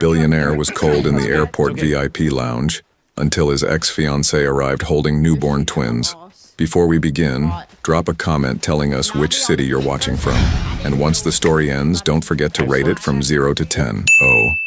Billionaire was cold in the airport VIP lounge until his ex-fiancée arrived holding newborn twins. Before we begin, drop a comment telling us which city you're watching from. And once the story ends, don't forget to rate it from 0 to 10.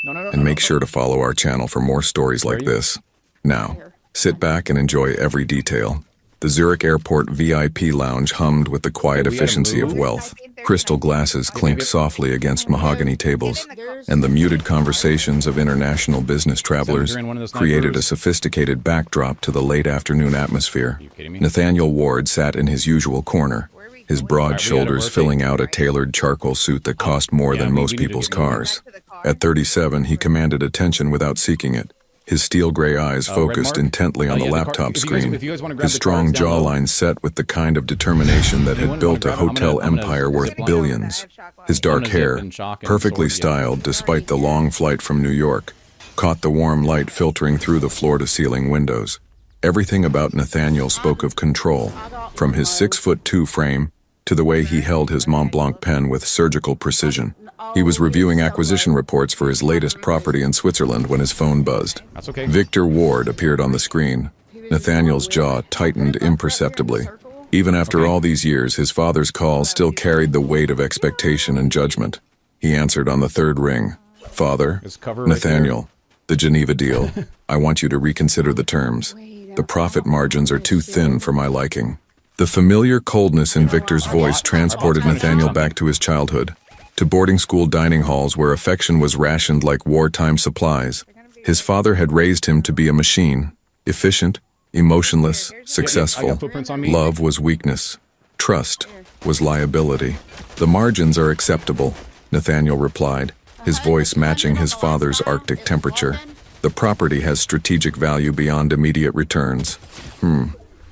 And make sure to follow our channel for more stories like this. Now, sit back and enjoy every detail. The Zurich Airport VIP lounge hummed with the quiet efficiency of wealth. Crystal glasses clinked softly against mahogany tables, and the muted conversations of international business travelers created a sophisticated backdrop to the late afternoon atmosphere. Nathaniel Ward sat in his usual corner, his broad shoulders filling out a tailored charcoal suit that cost more than most people's cars. At 37, he commanded attention without seeking it. His steel gray eyes focused intently on the laptop screen, his strong jawline set with the kind of determination that had built a hotel empire worth billions. His dark hair, perfectly styled despite the long flight from New York, caught the warm light filtering through the floor-to-ceiling windows. Everything about Nathaniel spoke of control, from his 6'2" frame to the way he held his Mont Blanc pen with surgical precision. He was reviewing acquisition reports for his latest property in Switzerland when his phone buzzed. Victor Ward appeared on the screen. Nathaniel's jaw tightened imperceptibly. Even after all these years, his father's call still carried the weight of expectation and judgment. He answered on the third ring. "Father, Nathaniel, the Geneva deal. I want you to reconsider the terms. The profit margins are too thin for my liking." The familiar coldness in Victor's voice transported Nathaniel back to his childhood, to boarding school dining halls where affection was rationed like wartime supplies. His father had raised him to be a machine, efficient, emotionless, successful. Love was weakness. Trust was liability. "The margins are acceptable," Nathaniel replied, his voice matching his father's Arctic temperature. "The property has strategic value beyond immediate returns."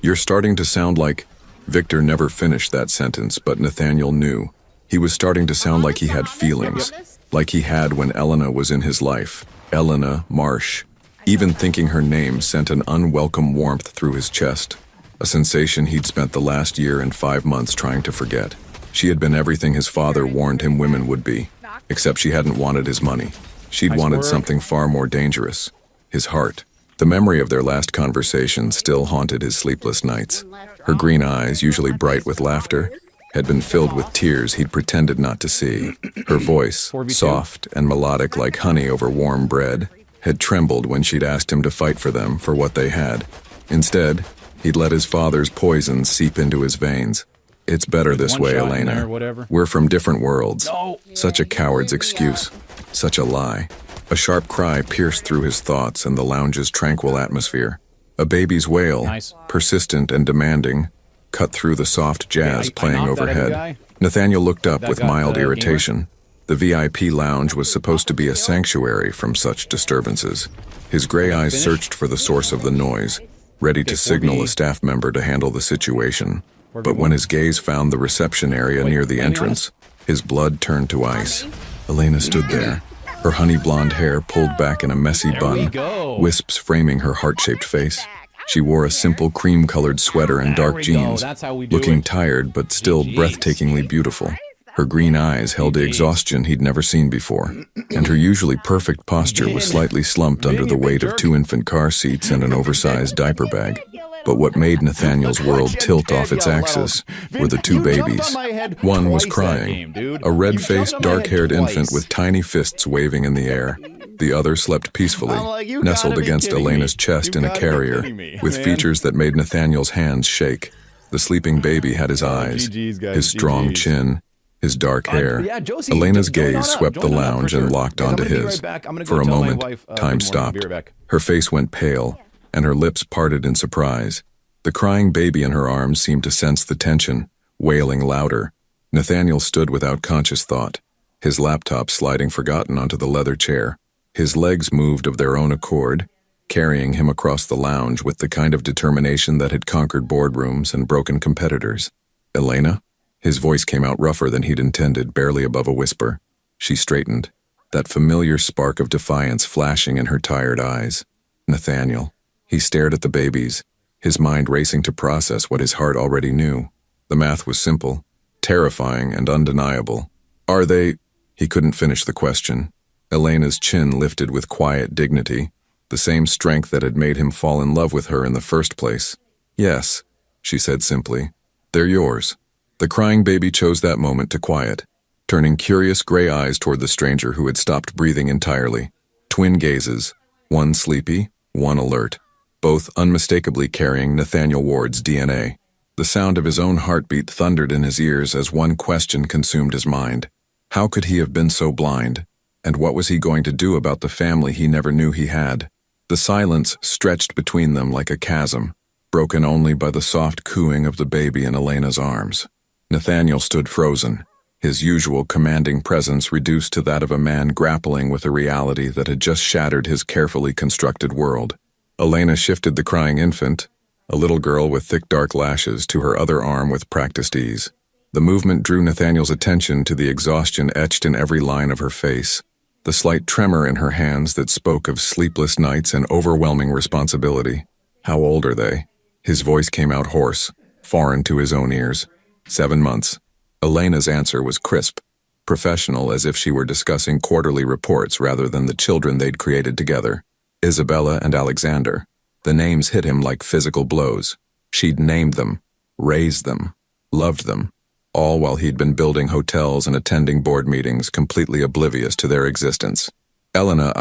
You're starting to sound like... Victor never finished that sentence, but Nathaniel knew. He was starting to sound like he had feelings, like he had when Elena was in his life. Elena Marsh. Even thinking her name sent an unwelcome warmth through his chest, a sensation he'd spent the last year and 5 months trying to forget. She had been everything his father warned him women would be, except she hadn't wanted his money. She'd wanted something far more dangerous, his heart. The memory of their last conversation still haunted his sleepless nights. Her green eyes, usually bright with laughter, had been filled with tears he'd pretended not to see. Her voice, soft and melodic like honey over warm bread, had trembled when she'd asked him to fight for them, for what they had. Instead, he'd let his father's poison seep into his veins. "It's better this way, Elena. We're from different worlds." Such a coward's excuse. Such a lie. A sharp cry pierced through his thoughts and the lounge's tranquil atmosphere. A baby's wail, persistent and demanding, cut through the soft jazz playing overhead. Nathaniel looked up with mild irritation. The VIP lounge was supposed to be a sanctuary from such disturbances. His gray eyes searched for the source of the noise, ready to signal a staff member to handle the situation. But when his gaze found the reception area near the entrance, his blood turned to ice. Elena stood there, her honey blonde hair pulled back in a messy bun, wisps framing her heart-shaped face. She wore a simple cream-colored sweater and dark jeans, looking tired but still breathtakingly beautiful. Her green eyes held the exhaustion he'd never seen before, and her usually perfect posture was slightly slumped under the weight of 2 infant car seats and an oversized diaper bag. But what made Nathaniel's world tilt off its axis were the 2 babies. One was crying, a red-faced, dark-haired infant with tiny fists waving in the air. The other slept peacefully, nestled against Elena's chest in a carrier, with features that made Nathaniel's hands shake. The sleeping baby had his eyes, his strong chin, his dark hair. Elena's gaze swept the lounge and locked onto his. For a moment, time stopped. Her face went pale, and her lips parted in surprise. The crying baby in her arms seemed to sense the tension, wailing louder. Nathaniel stood without conscious thought, his laptop sliding forgotten onto the leather chair. His legs moved of their own accord, carrying him across the lounge with the kind of determination that had conquered boardrooms and broken competitors. "Elena?" His voice came out rougher than he'd intended, barely above a whisper. She straightened, that familiar spark of defiance flashing in her tired eyes. "Nathaniel." He stared at the babies, his mind racing to process what his heart already knew. The math was simple, terrifying and undeniable. "Are they—" He couldn't finish the question. Elena's chin lifted with quiet dignity, the same strength that had made him fall in love with her in the first place. "Yes," she said simply. "They're yours." The crying baby chose that moment to quiet, turning curious gray eyes toward the stranger who had stopped breathing entirely. Twin gazes, one sleepy, one alert, both unmistakably carrying Nathaniel Ward's DNA. The sound of his own heartbeat thundered in his ears as one question consumed his mind. How could he have been so blind? And what was he going to do about the family he never knew he had? The silence stretched between them like a chasm, broken only by the soft cooing of the baby in Elena's arms. Nathaniel stood frozen, his usual commanding presence reduced to that of a man grappling with a reality that had just shattered his carefully constructed world. Elena shifted the crying infant, a little girl with thick dark lashes, to her other arm with practiced ease. The movement drew Nathaniel's attention to the exhaustion etched in every line of her face, the slight tremor in her hands that spoke of sleepless nights and overwhelming responsibility. "How old are they?" His voice came out hoarse, foreign to his own ears. 7 months. Elena's answer was crisp, professional, as if she were discussing quarterly reports rather than the children they'd created together. Isabella and Alexander. The names hit him like physical blows. She'd named them, raised them, loved them, all while he'd been building hotels and attending board meetings, completely oblivious to their existence. "Elena,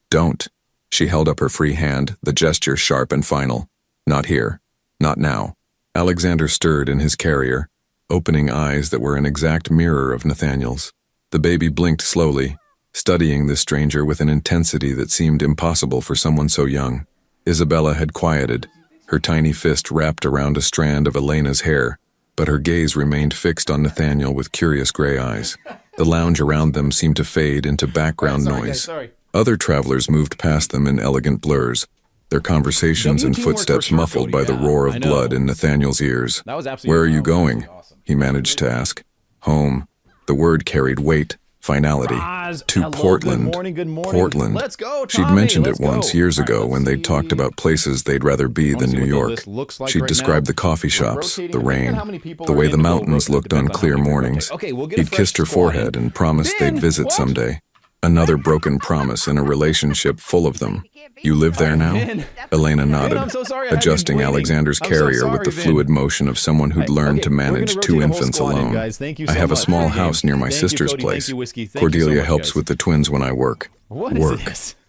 don't." She held up her free hand, the gesture sharp and final. "Not here. Not now." Alexander stirred in his carrier, opening eyes that were an exact mirror of Nathaniel's. The baby blinked slowly, studying the stranger with an intensity that seemed impossible for someone so young. Isabella had quieted, her tiny fist wrapped around a strand of Elena's hair, but her gaze remained fixed on Nathaniel with curious gray eyes. The lounge around them seemed to fade into background noise. Other travelers moved past them in elegant blurs, their conversations and footsteps muffled by the roar of blood in Nathaniel's ears. "Where are you going?" he managed to ask. "Home." The word carried weight, finality. "To Portland." Portland. Let's go, She'd Tommy. mentioned Let's it once go. years All right, ago when they'd talked about places they'd rather be than New York. She'd described the coffee shops, the rain, the way the mountains looked on clear mornings. He'd kissed her forehead and promised they'd visit someday. Another broken promise in a relationship full of them. "You live there now?" Elena nodded, I'm so sorry I had you adjusting waiting. Alexander's I'm so carrier with the sorry, fluid motion of someone who'd learned to manage 2 infants alone. "I have a small house near my sister's place. Cordelia helps with the twins when I work." Work.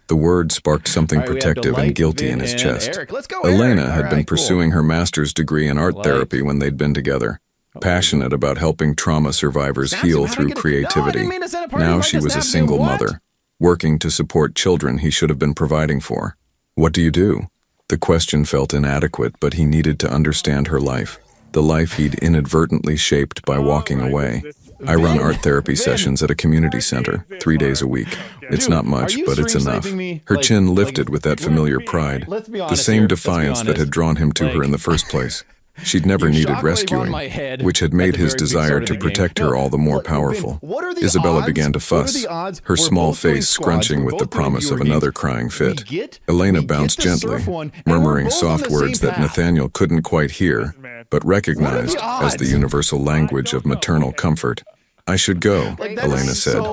The word sparked something protective and guilty in his chest. Elena had been pursuing her master's degree in art therapy when they'd been together, passionate about helping trauma survivors heal through creativity. Now she was a single mother, working to support children he should have been providing for. "What do you do?" The question felt inadequate, but he needed to understand her life, the life he'd inadvertently shaped by walking away. "I run art therapy sessions at a community center, 3 days a week. It's not much, but it's enough." Her chin lifted with that familiar pride, the same defiance that had drawn him to her in the first place. She'd never needed rescuing, which had made his desire to protect her all the more powerful. Isabella began to fuss, her small face scrunching with the promise of another crying fit. Elena bounced gently, murmuring soft words that Nathaniel couldn't quite hear, but recognized as the universal language of maternal comfort. "I should go," Elena said,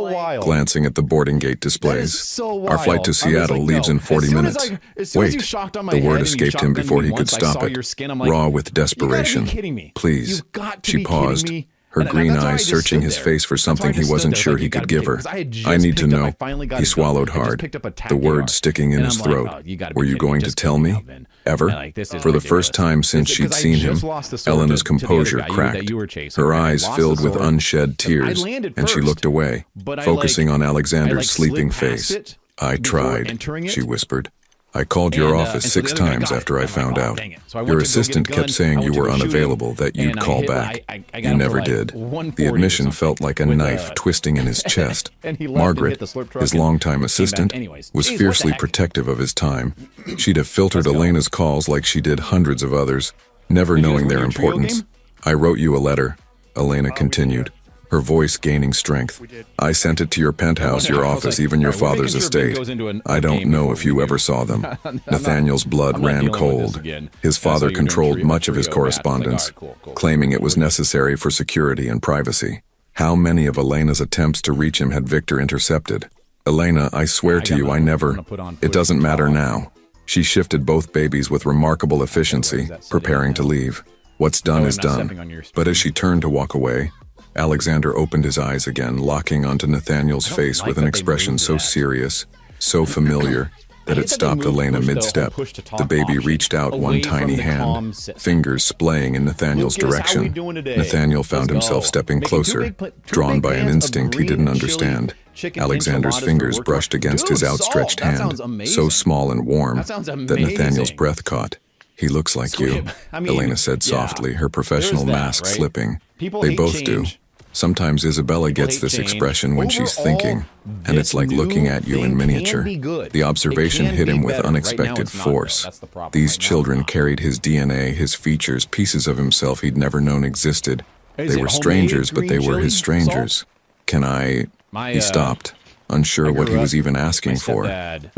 glancing at the boarding gate displays. "Our flight to Seattle leaves in 40 minutes. Wait," the word escaped him before he could stop it, raw with desperation. "Please." She paused, her green eyes searching his face for something he wasn't sure he could give her. "I need to know." He swallowed hard, the words sticking in his throat. "Were you going to tell me? Ever?" For the first time since she'd seen him, Elena's composure cracked. Her eyes filled with unshed tears, and she looked away, focusing on Alexander's sleeping face. "I tried," she whispered. "I called your office 6 times after I found out. Your assistant kept saying you were unavailable, that you'd call back. You never did." The admission felt like a knife twisting in his chest. Margaret, his longtime assistant, was fiercely protective of his time. She'd have filtered Elena's calls like she did hundreds of others, never knowing their importance. "I wrote you a letter," Elena continued, her voice gaining strength. "I sent it to your penthouse, your office, even your father's estate. I don't know if you ever saw them." Nathaniel's blood ran cold. His father controlled much of his correspondence, claiming it was necessary for security and privacy. How many of Elena's attempts to reach him had Victor intercepted? Elena, I swear to you, I never... It doesn't matter now. She shifted both babies with remarkable efficiency, preparing to leave. What's done is done. But as she turned to walk away, Alexander opened his eyes again, locking onto Nathaniel's face with an expression so serious, so familiar, that it stopped Elena mid-step. The baby reached out one tiny hand, fingers splaying in Nathaniel's direction. Nathaniel found himself stepping closer, drawn by an instinct he didn't understand. Alexander's fingers brushed against his outstretched hand, so small and warm that Nathaniel's breath caught. He looks like you, Elena said softly, her professional mask slipping. They both do. Sometimes Isabella gets this expression when she's thinking, and it's like looking at you in miniature. The observation hit him with unexpected force. These children carried his DNA, his features, pieces of himself he'd never known existed. They were strangers, but they were his strangers. Can I... He stopped, unsure what he was even asking for.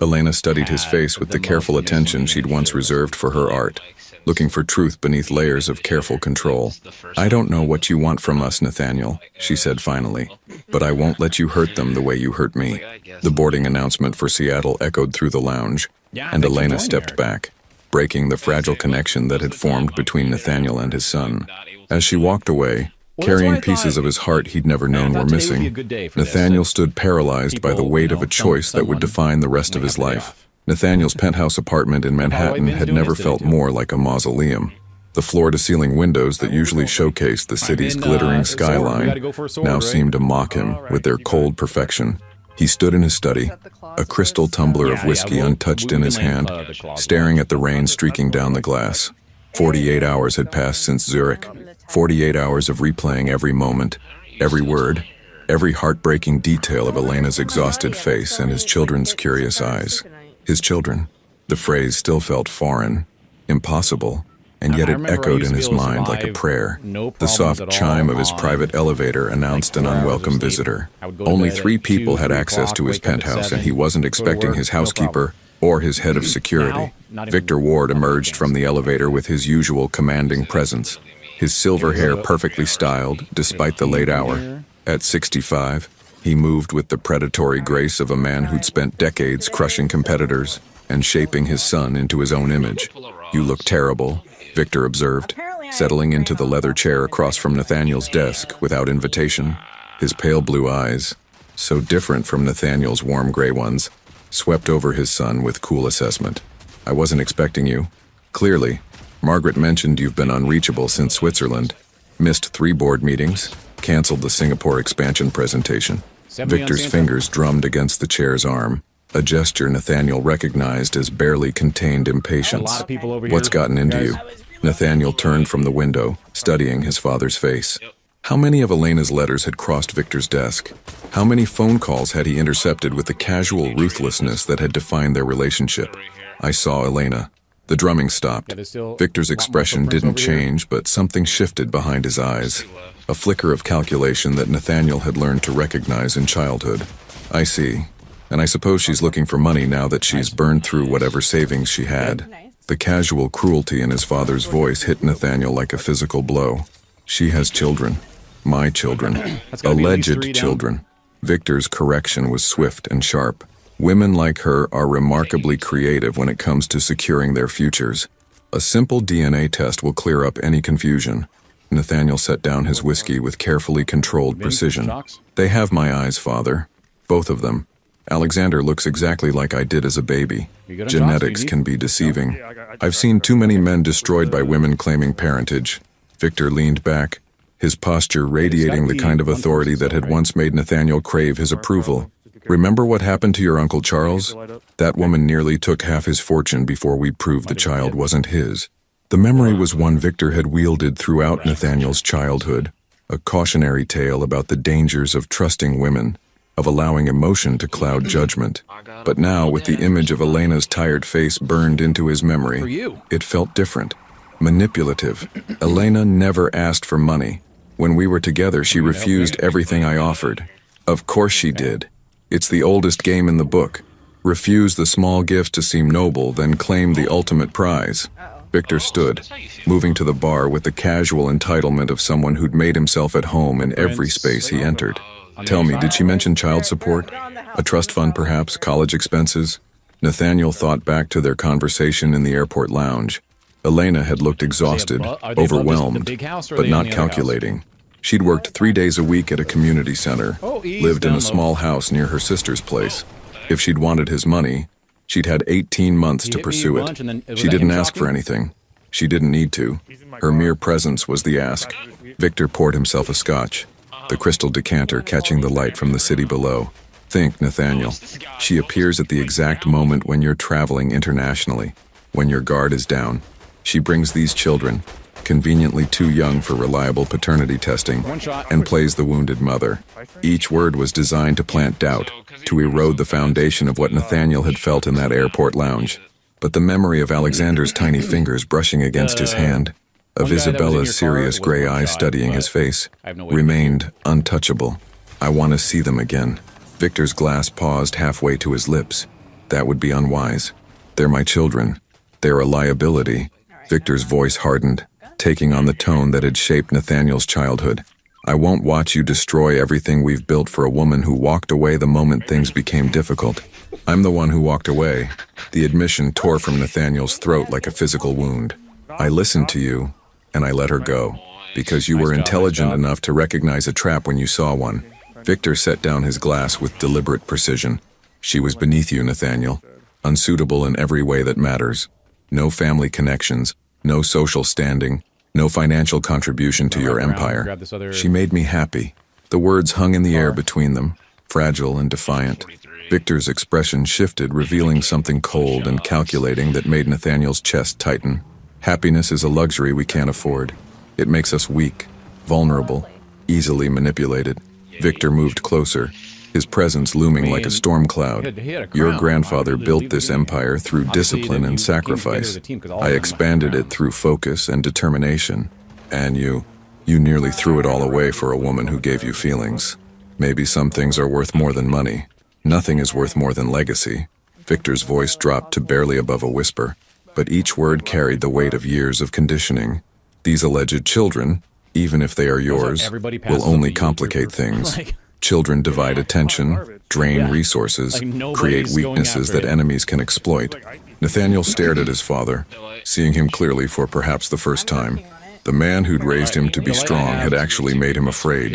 Elena studied his face with the careful attention she'd once reserved for her art, looking for truth beneath layers of careful control. I don't know what you want from us, Nathaniel, she said finally, but I won't let you hurt them the way you hurt me. The boarding announcement for Seattle echoed through the lounge, and Elena stepped back, breaking the fragile connection that had formed between Nathaniel and his son. As she walked away, carrying pieces of his heart he'd never known were missing, Nathaniel stood paralyzed by the weight of a choice that would define the rest of his life. Nathaniel's penthouse apartment in Manhattan had never felt more like a mausoleum. The floor-to-ceiling windows that usually showcased the city's glittering skyline now seemed to mock him with their cold perfection. He stood in his study, a crystal tumbler of whiskey untouched in his hand, staring at the rain streaking down the glass. 48 hours had passed since Zurich. 48 hours of replaying every moment, every word, every heartbreaking detail of Elena's exhausted face and his children's curious eyes. His children. The phrase still felt foreign, impossible, and yet it echoed in his mind like a prayer. The soft chime of his private elevator announced an unwelcome visitor. Only 3 people had access to his penthouse, and he wasn't expecting his housekeeper or his head of security. Victor Ward emerged from the elevator with his usual commanding presence, his silver hair perfectly styled despite the late hour. At 65, he moved with the predatory grace of a man who'd spent decades crushing competitors and shaping his son into his own image. You look terrible, Victor observed, settling into the leather chair across from Nathaniel's desk without invitation. His pale blue eyes, so different from Nathaniel's warm gray ones, swept over his son with cool assessment. I wasn't expecting you. Clearly, Margaret mentioned you've been unreachable since Switzerland. Missed 3 board meetings, canceled the Singapore expansion presentation. Victor's fingers drummed against the chair's arm, a gesture Nathaniel recognized as barely contained impatience. What's gotten into you? Nathaniel turned from the window, studying his father's face. How many of Elena's letters had crossed Victor's desk? How many phone calls had he intercepted with the casual ruthlessness that had defined their relationship? I saw Elena. The drumming stopped. Victor's expression didn't change, but something shifted behind his eyes. A flicker of calculation that Nathaniel had learned to recognize in childhood. I see. And I suppose she's looking for money now that she's burned through whatever savings she had. The casual cruelty in his father's voice hit Nathaniel like a physical blow. She has children. My children. Alleged children. Victor's correction was swift and sharp. Women like her are remarkably creative when it comes to securing their futures. A simple DNA test will clear up any confusion. Nathaniel set down his whiskey with carefully controlled precision. They have my eyes, Father. Both of them. Alexander looks exactly like I did as a baby. Genetics can be deceiving. I've seen too many men destroyed by women claiming parentage. Victor leaned back, his posture radiating the kind of authority that had once made Nathaniel crave his approval. Remember what happened to your Uncle Charles? That woman nearly took half his fortune before we proved the child wasn't his. The memory was one Victor had wielded throughout Nathaniel's childhood, a cautionary tale about the dangers of trusting women, of allowing emotion to cloud judgment. But now, with the image of Elena's tired face burned into his memory, it felt different, manipulative. Elena never asked for money. When we were together, she refused everything I offered. Of course she did. It's the oldest game in the book. Refuse the small gift to seem noble, then claim the ultimate prize. Victor stood, moving to the bar with the casual entitlement of someone who'd made himself at home in every space he entered. Tell me, did she mention child support? A trust fund perhaps? College expenses? Nathaniel thought back to their conversation in the airport lounge. Elena had looked exhausted, overwhelmed, but not calculating. She'd worked 3 days a week at a community center, lived in a small house near her sister's place. If she'd wanted his money, she'd had 18 months to pursue it. She didn't ask for anything. She didn't need to. Her mere presence was the ask. Victor poured himself a scotch, the crystal decanter catching the light from the city below. Think, Nathaniel. She appears at the exact moment when you're traveling internationally, when your guard is down. She brings these children, conveniently too young for reliable paternity testing, and plays the wounded mother. Each word was designed to plant doubt, to erode the foundation of what Nathaniel had felt in that airport lounge. But the memory of Alexander's tiny fingers brushing against his hand, of Isabella's serious gray eyes studying his face, remained untouchable. I want to see them again. Victor's glass paused halfway to his lips. That would be unwise. They're my children. They're a liability. Victor's voice hardened, taking on the tone that had shaped Nathaniel's childhood. I won't watch you destroy everything we've built for a woman who walked away the moment things became difficult. I'm the one who walked away. The admission tore from Nathaniel's throat like a physical wound. I listened to you, and I let her go, because you were intelligent enough to recognize a trap when you saw one. Victor set down his glass with deliberate precision. She was beneath you, Nathaniel, unsuitable in every way that matters. No family connections, no social standing, no financial contribution to your empire. She made me happy. The words hung in the air between them, fragile and defiant. Victor's expression shifted, revealing something cold and calculating that made Nathaniel's chest tighten. Happiness is a luxury we can't afford. It makes us weak, vulnerable, easily manipulated. Victor moved closer, his presence looming like a storm cloud. Your grandfather built this empire through discipline and sacrifice. I expanded it through focus and determination. And you nearly threw it all away for a woman who gave you feelings. Maybe some things are worth more than money. Nothing is worth more than legacy. Victor's voice dropped to barely above a whisper, but each word carried the weight of years of conditioning. These alleged children, even if they are yours, will only complicate things. Children divide attention, drain resources, create weaknesses that enemies can exploit. Nathaniel stared at his father, seeing him clearly for perhaps the first time. The man who'd raised him to be strong had actually made him afraid.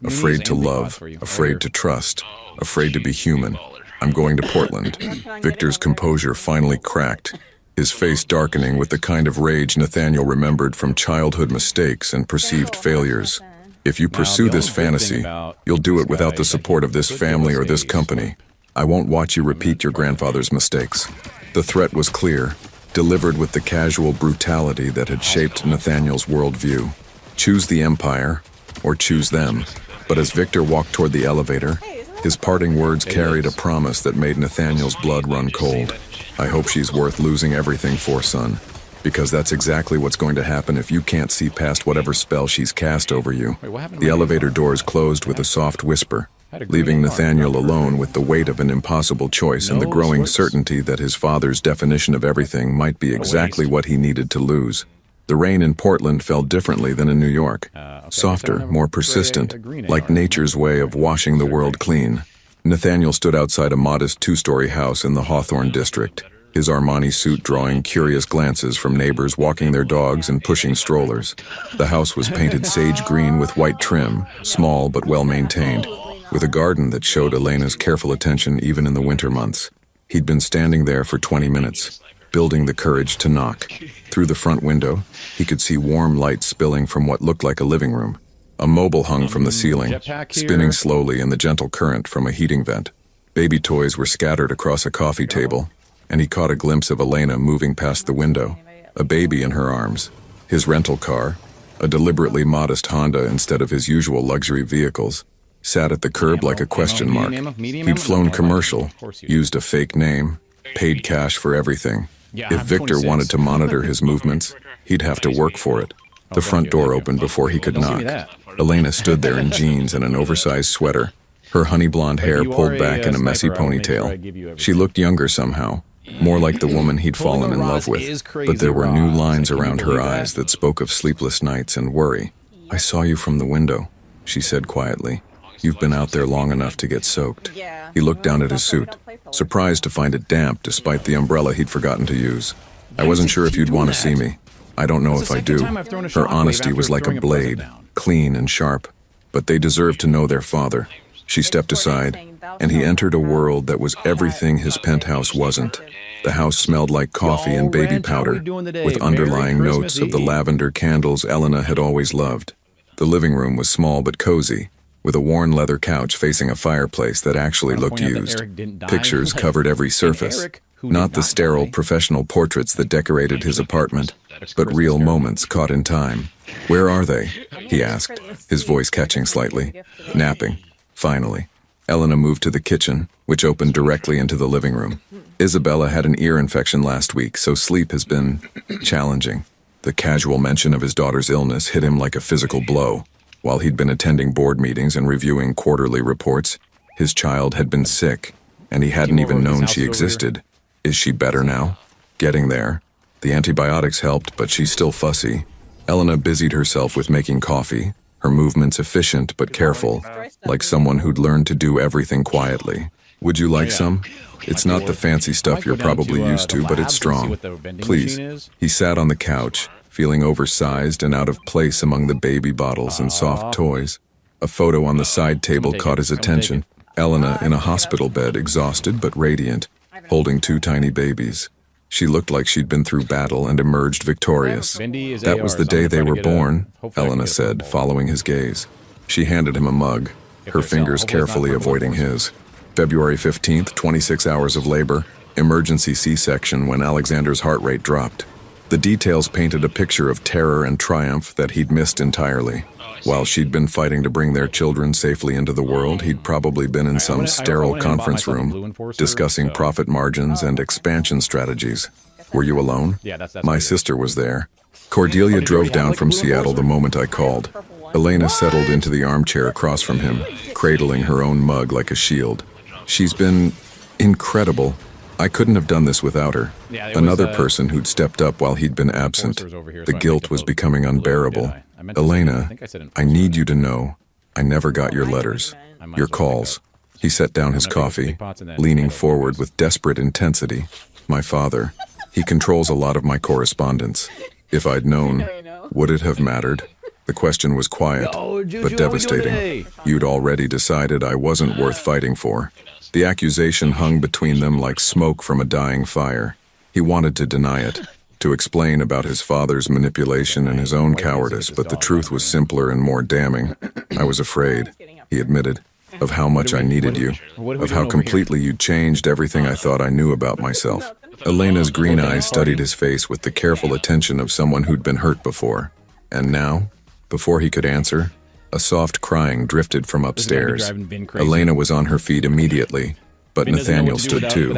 Afraid to love, afraid to trust, afraid to be human. I'm going to Portland. Victor's composure finally cracked, his face darkening with the kind of rage Nathaniel remembered from childhood mistakes and perceived failures. If you pursue this fantasy, you'll do it without the support of this family or this company. I won't watch you repeat your grandfather's mistakes. The threat was clear, delivered with the casual brutality that had shaped Nathaniel's worldview. Choose the empire, or choose them. But as Victor walked toward the elevator, his parting words carried a promise that made Nathaniel's blood run cold. I hope she's worth losing everything for, son. Because that's exactly what's going to happen if you can't see past whatever spell she's cast over you. The elevator doors closed with a soft whisper, leaving Nathaniel alone with the weight of an impossible choice and the growing certainty that his father's definition of everything might be exactly what he needed to lose. The rain in Portland fell differently than in New York. Softer, more persistent, like nature's way of washing the world clean. Nathaniel stood outside a modest two-story house in the Hawthorne district, his Armani suit drawing curious glances from neighbors walking their dogs and pushing strollers. The house was painted sage green with white trim, small but well-maintained, with a garden that showed Elena's careful attention even in the winter months. He'd been standing there for 20 minutes, building the courage to knock. Through the front window, he could see warm light spilling from what looked like a living room. A mobile hung from the ceiling, spinning slowly in the gentle current from a heating vent. Baby toys were scattered across a coffee table, and he caught a glimpse of Elena moving past the window, a baby in her arms. His rental car, a deliberately modest Honda instead of his usual luxury vehicles, sat at the curb like a question mark. He'd flown commercial, used a fake name, paid cash for everything. If Victor wanted to monitor his movements, he'd have to work for it. The front door opened before he could knock. Elena stood there in jeans and an oversized sweater, her honey blonde hair pulled back in a messy ponytail. She looked younger somehow, more like the woman he'd fallen in love with, but there were new lines around her eyes that spoke of sleepless nights and worry. I saw you from the window, she said quietly. You've been out there long enough to get soaked. He looked down at his suit, surprised to find it damp despite the umbrella he'd forgotten to use. I wasn't sure if you'd want to see me. I don't know if I do. Her honesty was like a blade, clean and sharp. But they deserved to know their father. She stepped aside, and he entered a world that was everything his penthouse wasn't. The house smelled like coffee and baby powder, with underlying notes of the lavender candles Elena had always loved. The living room was small but cozy, with a worn leather couch facing a fireplace that actually looked used. Pictures covered every surface, not the sterile professional portraits that decorated his apartment, but real moments caught in time. "Where are they?" he asked, his voice catching slightly. "Napping." Finally, Elena moved to the kitchen, which opened directly into the living room. Isabella had an ear infection last week, so sleep has been challenging. The casual mention of his daughter's illness hit him like a physical blow. While he'd been attending board meetings and reviewing quarterly reports, his child had been sick, and he hadn't even known she existed. Is she better now? Getting there. The antibiotics helped, but she's still fussy. Elena busied herself with making coffee, her movements efficient but careful, like someone who'd learned to do everything quietly. "Would you like some? It's not the fancy stuff you're probably used to, but it's strong. Please." He sat on the couch, feeling oversized and out of place among the baby bottles and soft toys. A photo on the side table caught his attention. Elena in a hospital bed, exhausted but radiant, holding two tiny babies. She looked like she'd been through battle and emerged victorious. "That was the day they were born," Elena said, following his gaze. She handed him a mug, her fingers carefully avoiding his. February 15th, 26 hours of labor, emergency C-section when Alexander's heart rate dropped. The details painted a picture of terror and triumph that he'd missed entirely. While she'd been fighting to bring their children safely into the world, he'd probably been in some sterile conference room, discussing profit margins and expansion strategies. "Were you alone?" "My sister was there." Cordelia drove down from Seattle the moment I called. Elena settled into the armchair across from him, cradling her own mug like a shield. "She's been incredible. I couldn't have done this without her." Another person who'd stepped up while he'd been absent. The guilt was becoming unbearable. "Elena, I need you to know, I never got your letters, your calls." He set down his coffee, leaning forward with desperate intensity. "My father, he controls a lot of my correspondence. If I'd known, would it have mattered?" The question was quiet, but devastating. "You'd already decided I wasn't worth fighting for." The accusation hung between them like smoke from a dying fire. He wanted to deny it, to explain about his father's manipulation and his own cowardice, but the truth was simpler and more damning. "I was afraid," he admitted, "of how much I needed you, of how completely you'd changed everything I thought I knew about myself." Elena's green eyes studied his face with the careful attention of someone who'd been hurt before. And now, before he could answer, a soft crying drifted from upstairs. Elena was on her feet immediately, but Nathaniel stood too.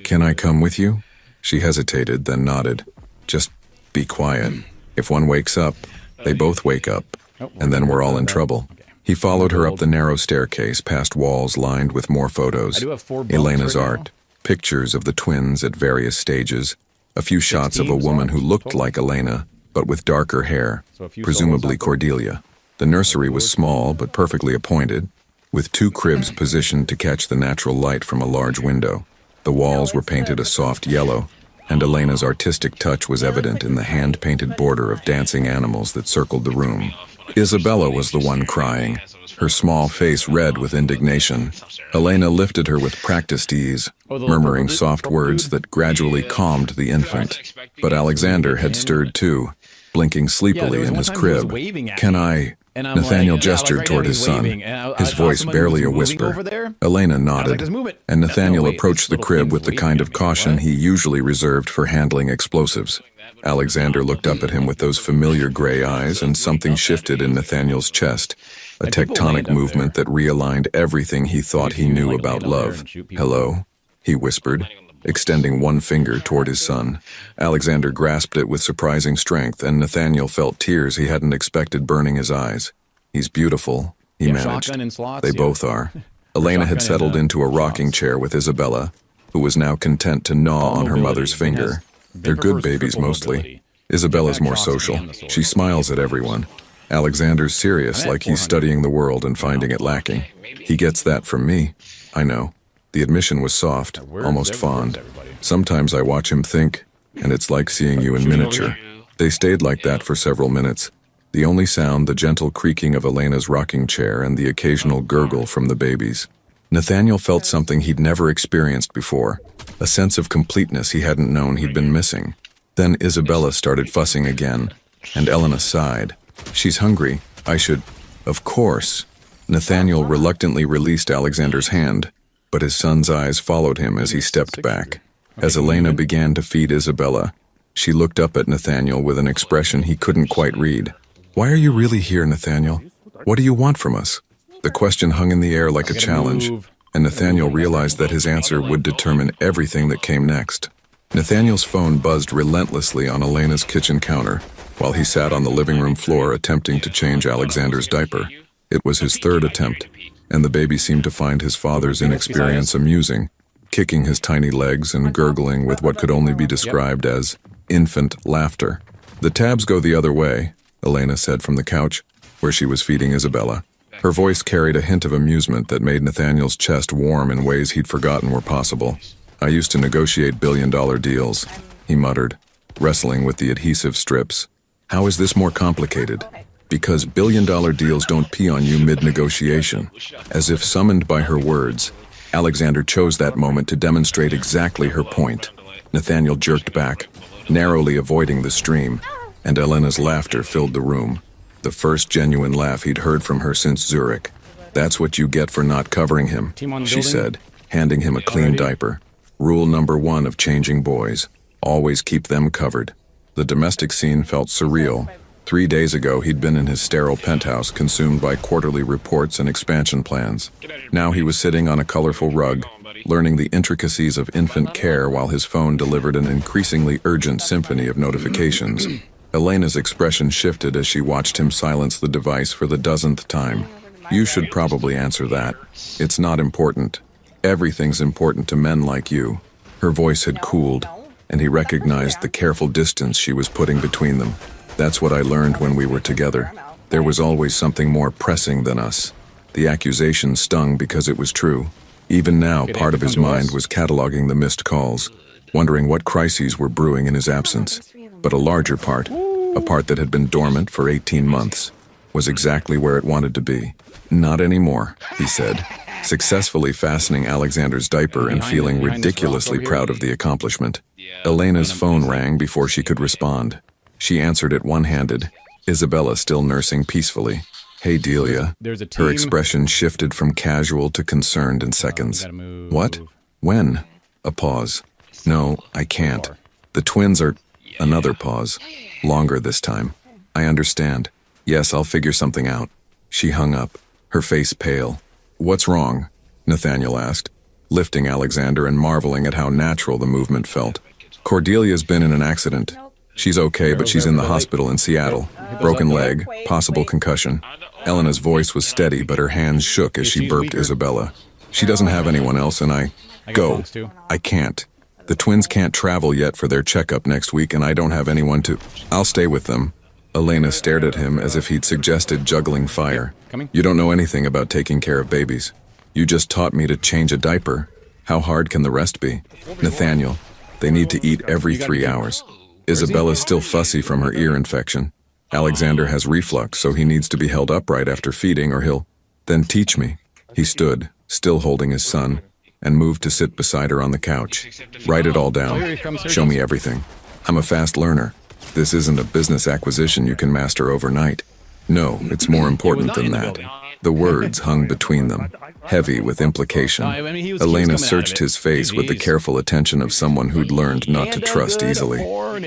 "Can I come with you?" She hesitated, then nodded. "Just be quiet. If one wakes up, they both wake up, and then we're all in trouble." He followed her up the narrow staircase, past walls lined with more photos. Elena's art, pictures of the twins at various stages, a few shots of a woman who looked like Elena, but with darker hair, presumably Cordelia. The nursery was small but perfectly appointed, with two cribs positioned to catch the natural light from a large window. The walls were painted a soft yellow, and Elena's artistic touch was evident in the hand-painted border of dancing animals that circled the room. Isabella was the one crying, her small face red with indignation. Elena lifted her with practiced ease, murmuring soft words that gradually calmed the infant. But Alexander had stirred too, blinking sleepily in his crib. "Can I?" Nathaniel gestured toward his son, his voice barely a whisper. Elena nodded, and Nathaniel approached the crib with the kind of caution he usually reserved for handling explosives. Alexander looked up at him with those familiar gray eyes, and something shifted in Nathaniel's chest, a tectonic movement that realigned everything he thought he knew about love. "Hello," he whispered, extending one finger toward his son. Alexander grasped it with surprising strength, and Nathaniel felt tears he hadn't expected burning his eyes. "He's beautiful," he managed. "They both are." Elena had settled into a rocking chair with Isabella, who was now content to gnaw on her mother's finger. They're good babies mostly. Isabella's more social. She smiles at everyone. Alexander's serious, like he's studying the world and finding it lacking. He gets that from me. I know. The admission was soft, almost fond. Sometimes I watch him think, and it's like seeing you in miniature. They stayed like that for several minutes. The only sound, the gentle creaking of Elena's rocking chair and the occasional gurgle from the babies. Nathaniel felt something he'd never experienced before, a sense of completeness he hadn't known he'd been missing. Then Isabella started fussing again, and Elena sighed. She's hungry. I should... Of course. Nathaniel reluctantly released Alexander's hand, but his son's eyes followed him as he stepped back. As Elena began to feed Isabella, she looked up at Nathaniel with an expression he couldn't quite read. Why are you really here, Nathaniel? What do you want from us? The question hung in the air like a challenge, and Nathaniel realized that his answer would determine everything that came next. Nathaniel's phone buzzed relentlessly on Elena's kitchen counter, while he sat on the living room floor attempting to change Alexander's diaper. It was his third attempt, and the baby seemed to find his father's inexperience amusing, kicking his tiny legs and gurgling with what could only be described as infant laughter. The tabs go the other way, Elena said from the couch, where she was feeding Isabella. Her voice carried a hint of amusement that made Nathaniel's chest warm in ways he'd forgotten were possible. I used to negotiate billion-dollar deals, he muttered, wrestling with the adhesive strips. How is this more complicated? Because billion-dollar deals don't pee on you mid-negotiation. As if summoned by her words, Alexander chose that moment to demonstrate exactly her point. Nathaniel jerked back, narrowly avoiding the stream, and Elena's laughter filled the room. The first genuine laugh he'd heard from her since Zurich. That's what you get for not covering him, she said, handing him a clean diaper. Rule number 1 of changing boys. Always keep them covered. The domestic scene felt surreal. 3 days ago, he'd been in his sterile penthouse consumed by quarterly reports and expansion plans. Now he was sitting on a colorful rug, learning the intricacies of infant care while his phone delivered an increasingly urgent symphony of notifications. Elena's expression shifted as she watched him silence the device for the dozenth time. You should probably answer that. It's not important. Everything's important to men like you. Her voice had cooled, and he recognized the careful distance she was putting between them. That's what I learned when we were together. There was always something more pressing than us. The accusation stung because it was true. Even now, part of his mind was cataloging the missed calls, wondering what crises were brewing in his absence. But a larger part, a part that had been dormant for 18 months, was exactly where it wanted to be. Not anymore, he said, successfully fastening Alexander's diaper and feeling ridiculously proud of the accomplishment. Elena's phone rang before she could respond. She answered it one-handed, Isabella still nursing peacefully. Hey, Delia. Her expression shifted from casual to concerned in seconds. What? When? A pause. No, I can't. The twins are... Another pause. Longer this time. I understand. Yes, I'll figure something out. She hung up, her face pale. What's wrong? Nathaniel asked, lifting Alexander and marveling at how natural the movement felt. Cordelia's been in an accident. She's okay, but she's in the hospital in Seattle. Broken leg, possible concussion. Elena's voice was steady, but her hands shook as she burped Isabella. She doesn't have anyone else, and I... Go. I can't. The twins can't travel yet for their checkup next week, and I don't have anyone to... I'll stay with them. Elena stared at him as if he'd suggested juggling fire. You don't know anything about taking care of babies. You just taught me to change a diaper. How hard can the rest be? Nathaniel, they need to eat every 3 hours. Isabella's still fussy from her ear infection. Alexander has reflux, so he needs to be held upright after feeding or he'll... Then teach me. He stood, still holding his son, and moved to sit beside her on the couch. Write it all down. Show me everything. I'm a fast learner. This isn't a business acquisition you can master overnight. No, it's more important than that. The words hung between them, heavy with implication. Elena searched his face with the careful attention of someone who'd learned not to trust easily.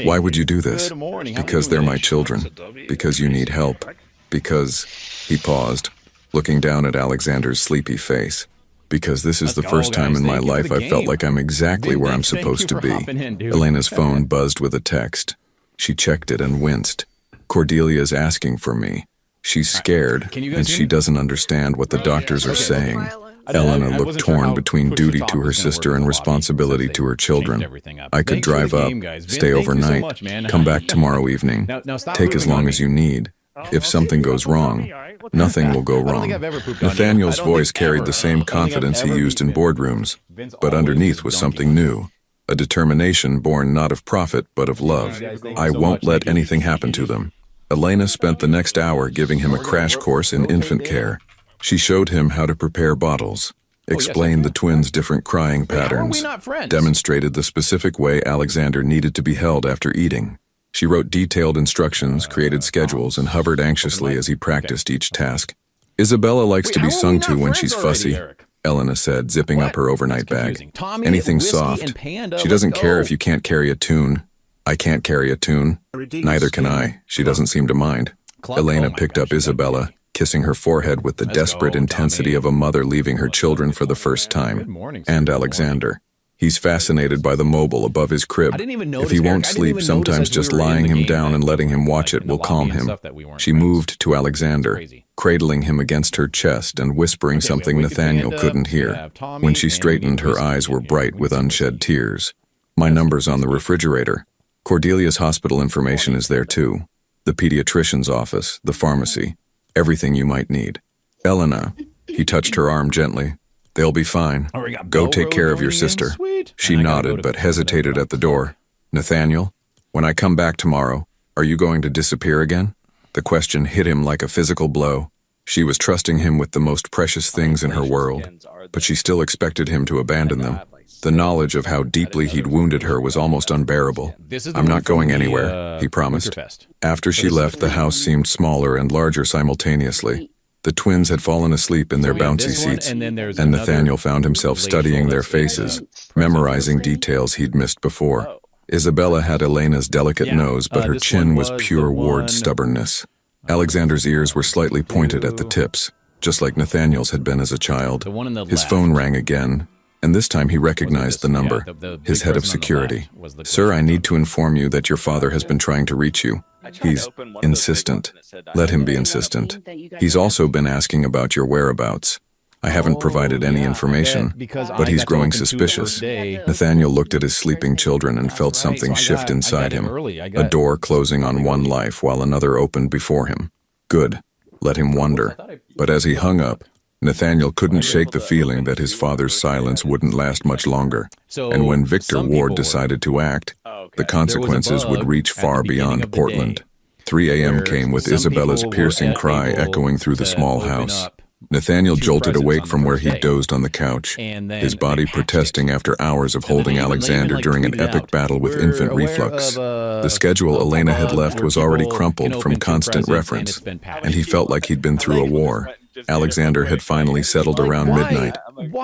Why would you do this? Because they're my children. Because you need help. Because... He paused, looking down at Alexander's sleepy face. Because this is the first time in my life I felt like I'm exactly where I'm supposed to be. Elena's phone buzzed with a text. She checked it and winced. Cordelia's asking for me. She's scared, and she doesn't understand what the doctors are saying. Elena looked torn between duty to her sister and responsibility to her children. I could drive up, stay overnight, come back tomorrow evening. Take as long as you need. If something goes wrong, nothing will go wrong. Nathaniel's voice carried the same confidence he used in boardrooms, but underneath was something new. A determination born not of profit, but of love. I won't let anything happen to them. Elena spent the next hour giving him a crash course in infant care. She showed him how to prepare bottles, explained the twins' different crying patterns, demonstrated the specific way Alexander needed to be held after eating. She wrote detailed instructions, created schedules, and hovered anxiously as he practiced each task. Isabella likes to be sung to when she's fussy, Elena said, zipping up her overnight bag. Anything soft. She doesn't care if you can't carry a tune. I can't carry a tune. Neither can I. She doesn't seem to mind. Elena picked up Isabella, kissing her forehead with the desperate intensity of a mother leaving her children for the first time. And Alexander. He's fascinated by the mobile above his crib. If he won't sleep, sometimes just lying him down and letting him watch it will calm him. She moved to Alexander, cradling him against her chest and whispering something Nathaniel couldn't hear. When she straightened, her eyes were bright with unshed tears. My number's on the refrigerator. Cordelia's hospital information is there too. The pediatrician's office, the pharmacy, everything you might need. Elena, he touched her arm gently. They'll be fine. Go take care of your sister. She nodded but hesitated at the door. Nathaniel, when I come back tomorrow, are you going to disappear again? The question hit him like a physical blow. She was trusting him with the most precious things in her world, but she still expected him to abandon them. The knowledge of how deeply he'd wounded her was almost unbearable. I'm not going anywhere, he promised. After she left, the house seemed smaller and larger simultaneously. The twins had fallen asleep in their bouncy seats, and Nathaniel found himself studying their faces, memorizing details he'd missed before. Isabella had Elena's delicate nose, but her chin was pure Ward's stubbornness. Alexander's ears were slightly pointed at the tips, just like Nathaniel's had been as a child. His phone rang again, and this time he recognized the number, his head of security. Sir, I need to inform you that your father has been trying to reach you. He's insistent. Let him be insistent. He's also been asking about your whereabouts. I haven't provided any information, but he's growing suspicious. Nathaniel looked at his sleeping children and felt something shift inside him, a door closing on one life while another opened before him. Good. Let him wonder. But as he hung up, Nathaniel couldn't shake the feeling that his father's silence wouldn't last much longer. And when Victor Ward decided to act, the consequences would reach far beyond Portland. 3 a.m. came with Isabella's piercing cry echoing through the small house. Nathaniel jolted awake from where he dozed on the couch, his body protesting after hours of holding Alexander during an epic battle with infant reflux. The schedule Elena had left was already crumpled from constant reference, and he felt like he'd been through a war. Alexander had finally settled around midnight,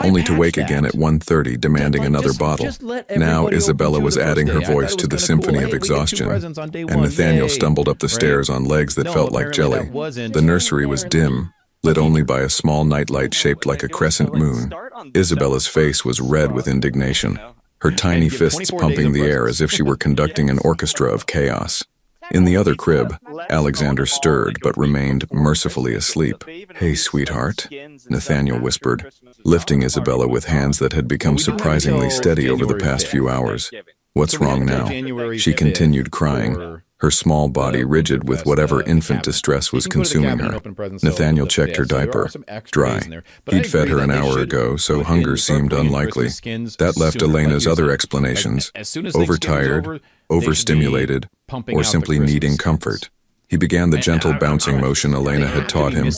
only to wake again at 1:30 demanding another bottle. Now Isabella was adding her voice to the symphony of exhaustion, and Nathaniel stumbled up the stairs on legs that felt like jelly. The nursery was dim, lit only by a small nightlight shaped like a crescent moon. Isabella's face was red with indignation, her tiny fists pumping the air as if she were conducting an orchestra of chaos. In the other crib, Alexander stirred but remained mercifully asleep. Hey, sweetheart, Nathaniel whispered, lifting Isabella with hands that had become surprisingly steady over the past few hours. What's wrong now? She continued crying, her small body rigid with whatever infant distress was consuming her. Nathaniel checked her diaper. Dry. He'd fed her an hour ago, so hunger seemed unlikely. That left Elena's other explanations: overtired, overstimulated, or simply needing comfort. He began the gentle bouncing motion Elena had taught him,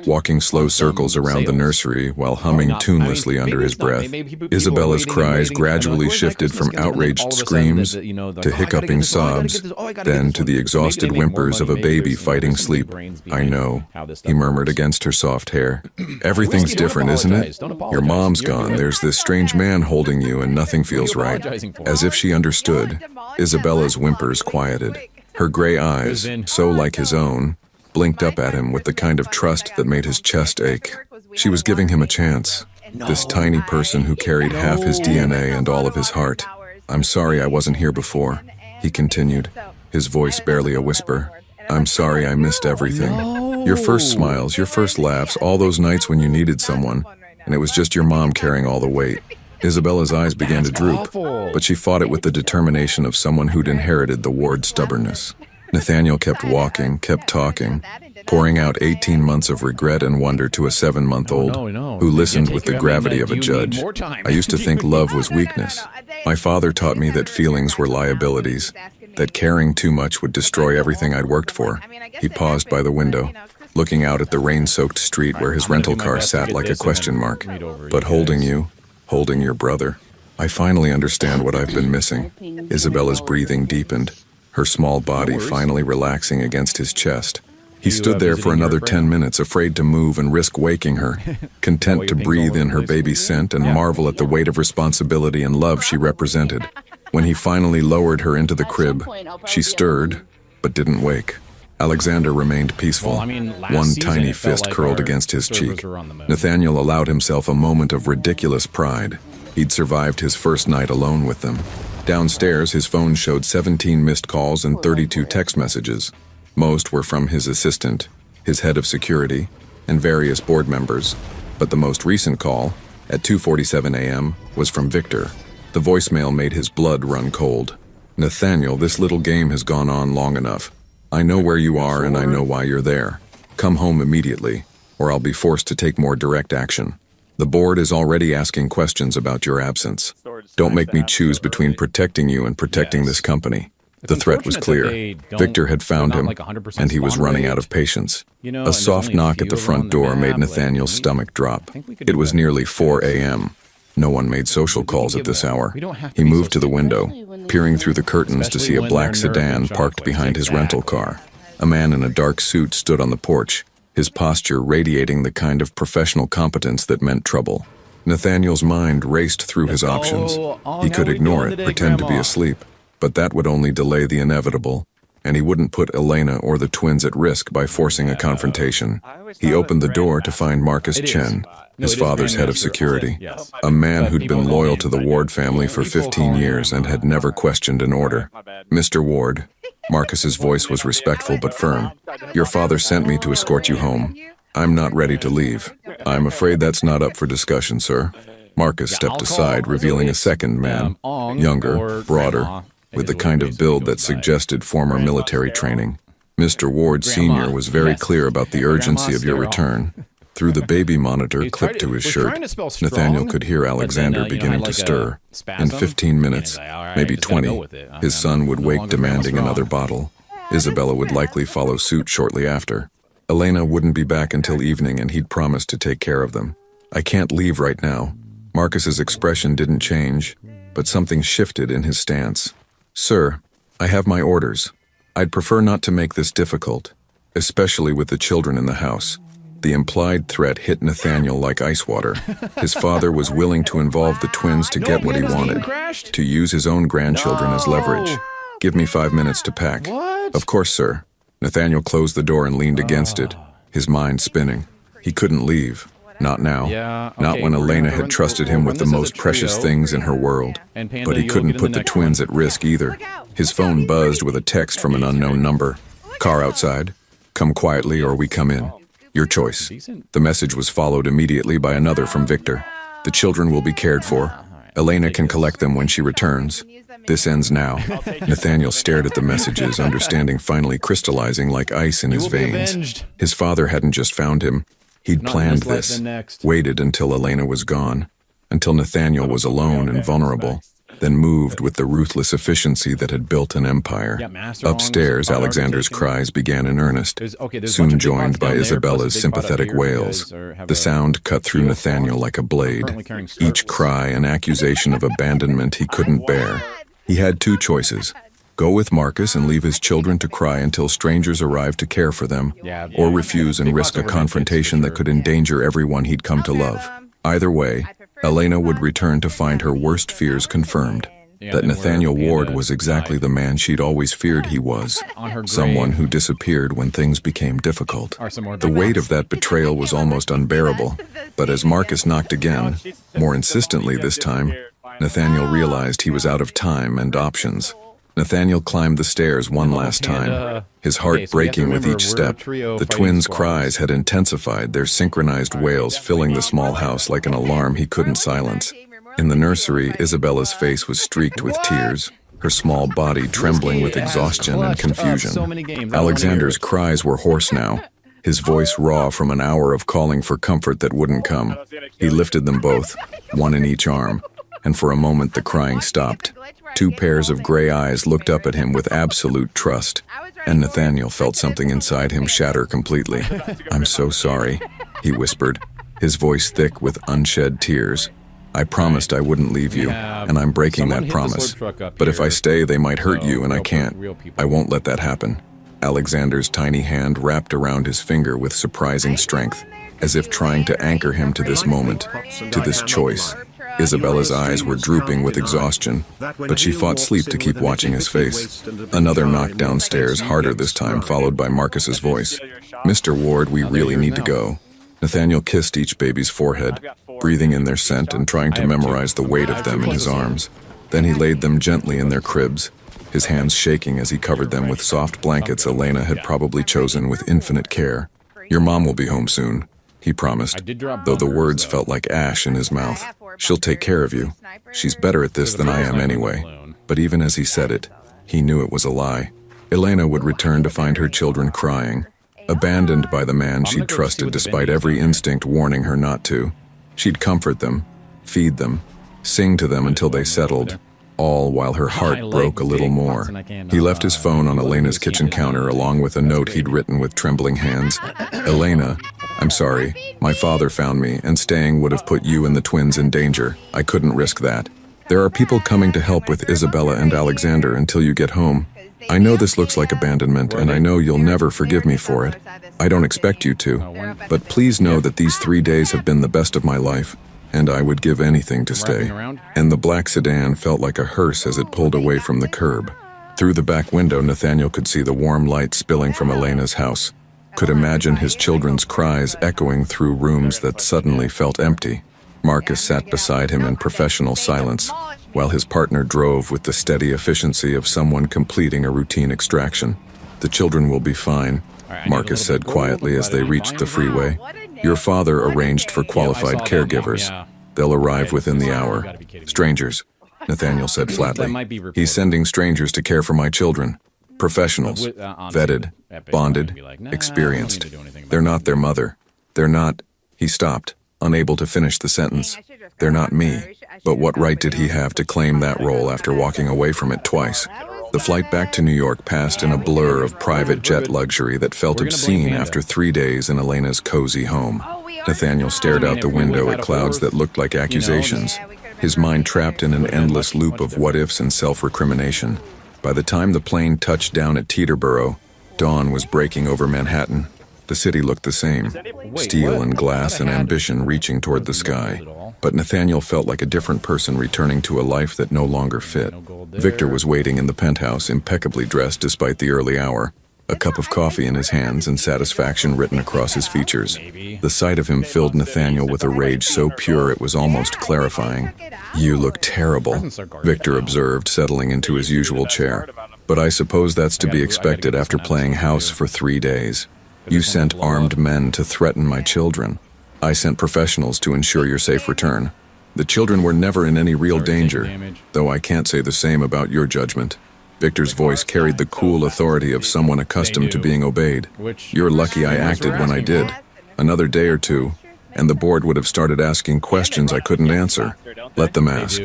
walking slow circles around the nursery while humming tunelessly under his breath. Isabella's cries gradually shifted from outraged screams to hiccuping sobs, then to the exhausted whimpers of a baby fighting sleep. I know, he murmured against her soft hair. Everything's different, isn't it? Your mom's gone, there's this strange man holding you and nothing feels right. As if she understood, Isabella's whimpers quieted. Her gray eyes, so like his own, blinked up at him with the kind of trust that made his chest ache. She was giving him a chance, this tiny person who carried half his DNA and all of his heart. I'm sorry I wasn't here before, he continued, his voice barely a whisper. I'm sorry I missed everything. Your first smiles, your first laughs, all those nights when you needed someone, and it was just your mom carrying all the weight. Isabella's eyes began to droop, but she fought it with the determination of someone who'd inherited the Ward stubbornness. Nathaniel kept walking, kept talking, pouring out 18 months of regret and wonder to a 7-month-old who listened with the gravity of a judge. I used to think love was weakness. My father taught me that feelings were liabilities, that caring too much would destroy everything I'd worked for. He paused by the window, looking out at the rain-soaked street where his rental car sat like a question mark. But holding you, holding your brother, I finally understand what I've been missing. Isabella's breathing deepened, her small body finally relaxing against his chest. He stood there for another 10 minutes, afraid to move and risk waking her, content to breathe in her baby's scent and marvel at the weight of responsibility and love she represented. When he finally lowered her into the crib, she stirred, but didn't wake. Alexander remained peaceful, one tiny fist curled against his cheek. Nathaniel allowed himself a moment of ridiculous pride. He'd survived his first night alone with them. Downstairs, his phone showed 17 missed calls and 32 text messages. Most were from his assistant, his head of security, and various board members. But the most recent call, at 2:47 a.m., was from Victor. The voicemail made his blood run cold. Nathaniel, this little game has gone on long enough. I know where you are and I know why you're there. Come home immediately, or I'll be forced to take more direct action. The board is already asking questions about your absence. Don't make me choose between protecting you and protecting this company. The threat was clear. Victor had found him, and he was running out of patience. A soft knock at the front door made Nathaniel's stomach drop. It was nearly 4 a.m. No one made social calls at this hour. He moved to the window, peering through the curtains to see a black sedan parked behind his rental car. A man in a dark suit stood on the porch, his posture radiating the kind of professional competence that meant trouble. Nathaniel's mind raced through his options. He could ignore it, pretend to be asleep. But that would only delay the inevitable, and he wouldn't put Elena or the twins at risk by forcing a confrontation. He opened the door to find Marcus Chen, his father's head of security, a man who'd been loyal to the Ward family for 15 years and had never questioned an order. "Mr. Ward," Marcus's voice was respectful but firm, "your father sent me to escort you home. I'm not ready to leave." "I'm afraid that's not up for discussion, sir." Marcus stepped aside, revealing a second man, younger, broader, with the kind of build that suggested former military training. "Mr. Ward Sr. was very clear about the urgency of your return." Through the baby monitor clipped to his shirt, Nathaniel could hear Alexander beginning to stir. In 15 minutes, maybe 20, his son would wake demanding another bottle. Isabella would likely follow suit shortly after. Elena wouldn't be back until evening, and he'd promised to take care of them. "I can't leave right now." Marcus's expression didn't change, but something shifted in his stance. "Sir, I have my orders. I'd prefer not to make this difficult, especially with the children in the house." The implied threat hit Nathaniel like ice water. His father was willing to involve the twins to get what he wanted, to use his own grandchildren as leverage. "Give me 5 minutes to pack." "Of course, sir." Nathaniel closed the door and leaned against it, his mind spinning. He couldn't leave. Not now. Not when Elena had trusted him with the most precious things in her world. But he couldn't put the twins at risk either. His phone buzzed with a text from an unknown number. "Car outside. Come quietly or we come in. Your choice." The message was followed immediately by another from Victor. "The children will be cared for. Elena can collect them when she returns. This ends now." Nathaniel stared at the messages, understanding finally crystallizing like ice in his veins. His father hadn't just found him. He'd planned this, waited until Elena was gone, until Nathaniel was alone and vulnerable, then moved with the ruthless efficiency that had built an empire. Upstairs, Alexander's cries began in earnest, soon joined by Isabella's sympathetic wails. The sound cut through Nathaniel like a blade, each cry an accusation of abandonment he couldn't bear. He had two choices: go with Marcus and leave his children to cry until strangers arrived to care for them, or refuse and risk a confrontation that could endanger everyone he'd come to love. Either way, Elena would return to find her worst fears confirmed, that Nathaniel Ward was exactly the man she'd always feared he was, someone who disappeared when things became difficult. The weight of that betrayal was almost unbearable, but as Marcus knocked again, more insistently this time, Nathaniel realized he was out of time and options. Nathaniel climbed the stairs one last time, his heart breaking with each step. The twins' cries had intensified, their synchronized wails filling the small house like an alarm he couldn't silence. In the nursery, Isabella's face was streaked with tears, her small body trembling with exhaustion and confusion. Alexander's cries were hoarse now, his voice raw from an hour of calling for comfort that wouldn't come. He lifted them both, one in each arm, and for a moment the crying stopped. Two pairs of gray eyes looked up at him with absolute trust, and Nathaniel felt something inside him shatter completely. "I'm so sorry," he whispered, his voice thick with unshed tears. "I promised I wouldn't leave you, and I'm breaking that promise. But if I stay, they might hurt you, and I can't. I won't let that happen." Alexander's tiny hand wrapped around his finger with surprising strength, as if trying to anchor him to this moment, to this choice. Isabella's eyes were drooping with exhaustion, but she fought sleep to keep watching his face. Another knock downstairs, harder this time, followed by Marcus's voice. "Mr. Ward, we really need to go." Nathaniel kissed each baby's forehead, breathing in their scent and trying to memorize the weight of them in his arms. Then he laid them gently in their cribs, his hands shaking as he covered them with soft blankets Elena had probably chosen with infinite care. "Your mom will be home soon," he promised, though the words felt like ash in his mouth. "She'll take care of you. She's better at this than I am anyway." But even as he said it, he knew it was a lie. Elena would return to find her children crying, abandoned by the man she'd trusted despite every instinct warning her not to. She'd comfort them, feed them, sing to them until they settled, all while her heart broke a little more. He left his phone on Elena's kitchen counter along with a note he'd written with trembling hands. "Elena, I'm sorry. My father found me, and staying would have put you and the twins in danger. I couldn't risk that. There are people coming to help with Isabella and Alexander until you get home. I know this looks like abandonment, and I know you'll never forgive me for it. I don't expect you to. But please know that these 3 days have been the best of my life, and I would give anything to stay." And the black sedan felt like a hearse as it pulled away from the curb. Through the back window, Nathaniel could see the warm light spilling from Elena's house, could imagine his children's cries echoing through rooms that suddenly felt empty. Marcus sat beside him in professional silence, while his partner drove with the steady efficiency of someone completing a routine extraction. "The children will be fine," Marcus said quietly as they reached the freeway. "Your father arranged for qualified caregivers. They'll arrive within the hour." "Strangers," Nathaniel said flatly. "He's sending strangers to care for my children. Professionals, vetted, bonded, experienced. They're not their mother. They're not—" He stopped, unable to finish the sentence. "They're not me." But what right did he have to claim that role after walking away from it twice? The flight back to New York passed in a blur of private jet luxury that felt obscene after 3 days in Elena's cozy home. Nathaniel stared out the window at clouds that looked like accusations, his mind trapped in an endless loop of what-ifs and self-recrimination. By the time the plane touched down at Teterboro, dawn was breaking over Manhattan. The city looked the same, steel and glass and ambition reaching toward the sky. But Nathaniel felt like a different person returning to a life that no longer fit. Victor was waiting in the penthouse, impeccably dressed despite the early hour, a cup of coffee in his hands and satisfaction written across his features. The sight of him filled Nathaniel with a rage so pure it was almost clarifying. "You look terrible," Victor observed, settling into his usual chair. "But I suppose that's to be expected after playing house for 3 days. You sent armed men to threaten my children. I sent professionals to ensure your safe return. The children were never in any real danger, though I can't say the same about your judgment." Victor's voice carried the cool authority of someone accustomed to being obeyed. "You're lucky I acted when I did. Another day or two, and the board would have started asking questions I couldn't answer. Let them ask.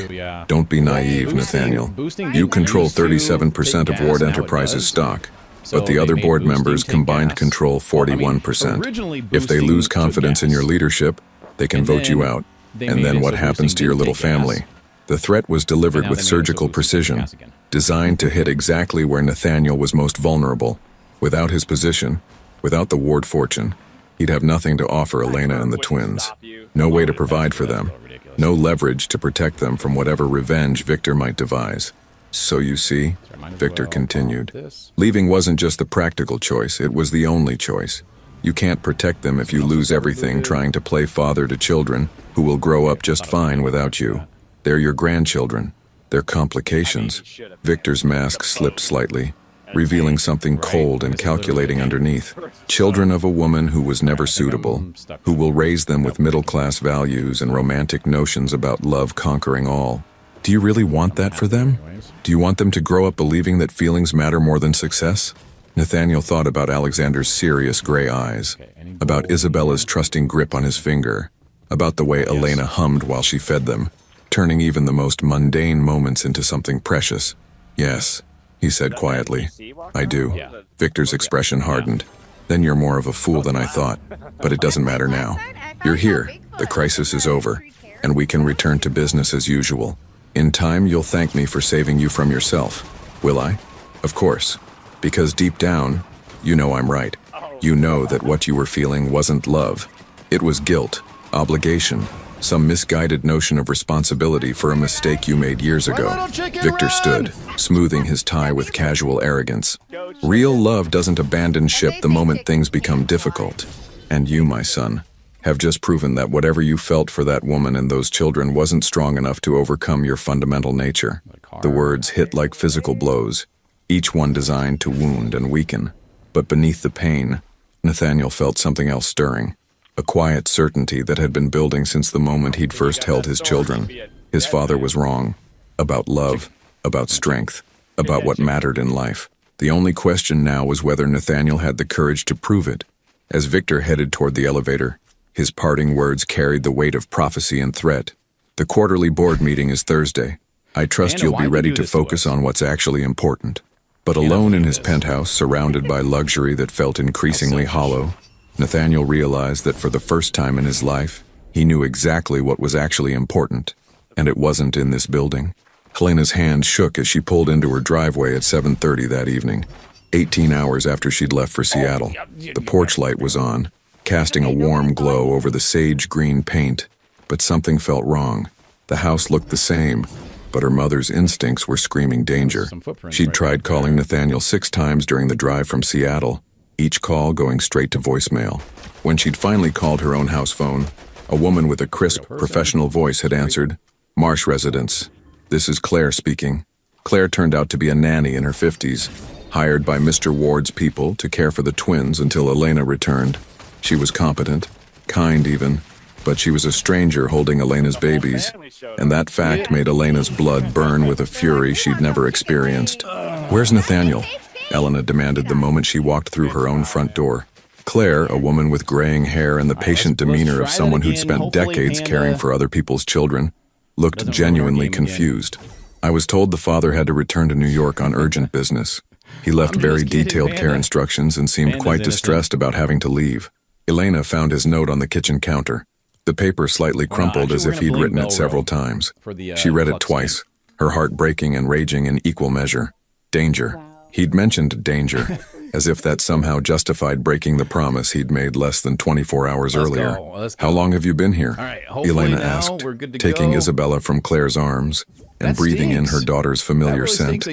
Don't be naive, Nathaniel. You control 37% of Ward Enterprises stock, but the other board members combined control 41%. If they lose confidence in your leadership, they can vote you out. And then what happens to your little family?" The threat was delivered with surgical precision, designed to hit exactly where Nathaniel was most vulnerable. Without his position, without the Ward fortune, he'd have nothing to offer Elena and the twins. No way to provide for them. No leverage to protect them from whatever revenge Victor might devise. "So you see," Victor continued, "leaving wasn't just the practical choice, it was the only choice. You can't protect them if you lose everything trying to play father to children who will grow up just fine without you. They're your grandchildren. They're complications." Victor's mask slipped slightly, revealing something cold and calculating underneath. "Children of a woman who was never suitable, who will raise them with middle-class values and romantic notions about love conquering all. Do you really want that for them? Do you want them to grow up believing that feelings matter more than success? Nathaniel thought about Alexander's serious gray eyes, about Isabella's trusting grip on his finger, about the way Elena hummed while she fed them, turning even the most mundane moments into something precious. Yes, he said quietly. I do. Victor's expression hardened. Then you're more of a fool than I thought, but it doesn't matter now. You're here, the crisis is over, and we can return to business as usual. In time, you'll thank me for saving you from yourself. Will I? Of course. Because deep down, you know I'm right. You know that what you were feeling wasn't love. It was guilt, obligation, some misguided notion of responsibility for a mistake you made years ago. Victor stood, smoothing his tie with casual arrogance. Real love doesn't abandon ship the moment things become difficult. And you, my son, have just proven that whatever you felt for that woman and those children wasn't strong enough to overcome your fundamental nature. The words hit like physical blows, each one designed to wound and weaken. But beneath the pain, Nathaniel felt something else stirring, a quiet certainty that had been building since the moment he'd first held his children. His father was wrong, about love, about strength, about what mattered in life. The only question now was whether Nathaniel had the courage to prove it. As Victor headed toward the elevator, his parting words carried the weight of prophecy and threat. The quarterly board meeting is Thursday. I trust you'll be ready to focus on what's actually important. But alone in his penthouse, surrounded by luxury that felt increasingly hollow, Nathaniel realized that for the first time in his life, he knew exactly what was actually important. And it wasn't in this building. Helena's hand shook as she pulled into her driveway at 7:30 that evening, 18 hours after she'd left for Seattle. The porch light was on, casting a warm glow over the sage green paint. But something felt wrong. The house looked the same, but her mother's instincts were screaming danger. She'd tried calling Nathaniel 6 times during the drive from Seattle, each call going straight to voicemail. When she'd finally called her own house phone, a woman with a crisp, professional voice had answered, "Marsh residence. This is Claire speaking." Claire turned out to be a nanny in her 50s, hired by Mr. Ward's people to care for the twins until Elena returned. She was competent, kind even, but she was a stranger holding Elena's babies, and that fact made Elena's blood burn with a fury she'd never experienced. "Where's Nathaniel?" Elena demanded the moment she walked through her own front door. Claire, a woman with graying hair and the patient demeanor of someone who'd spent decades caring for other people's children, looked genuinely confused. "I was told the father had to return to New York on urgent business. He left very detailed care instructions and seemed quite distressed about having to leave." Elena found his note on the kitchen counter. The paper slightly crumpled as if he'd written it several times. She read it twice, her heart breaking and raging in equal measure. Danger. He'd mentioned danger, as if that somehow justified breaking the promise he'd made less than 24 hours earlier. "How long have you been here?" Elena asked, taking Isabella from Claire's arms and breathing in her daughter's familiar scent.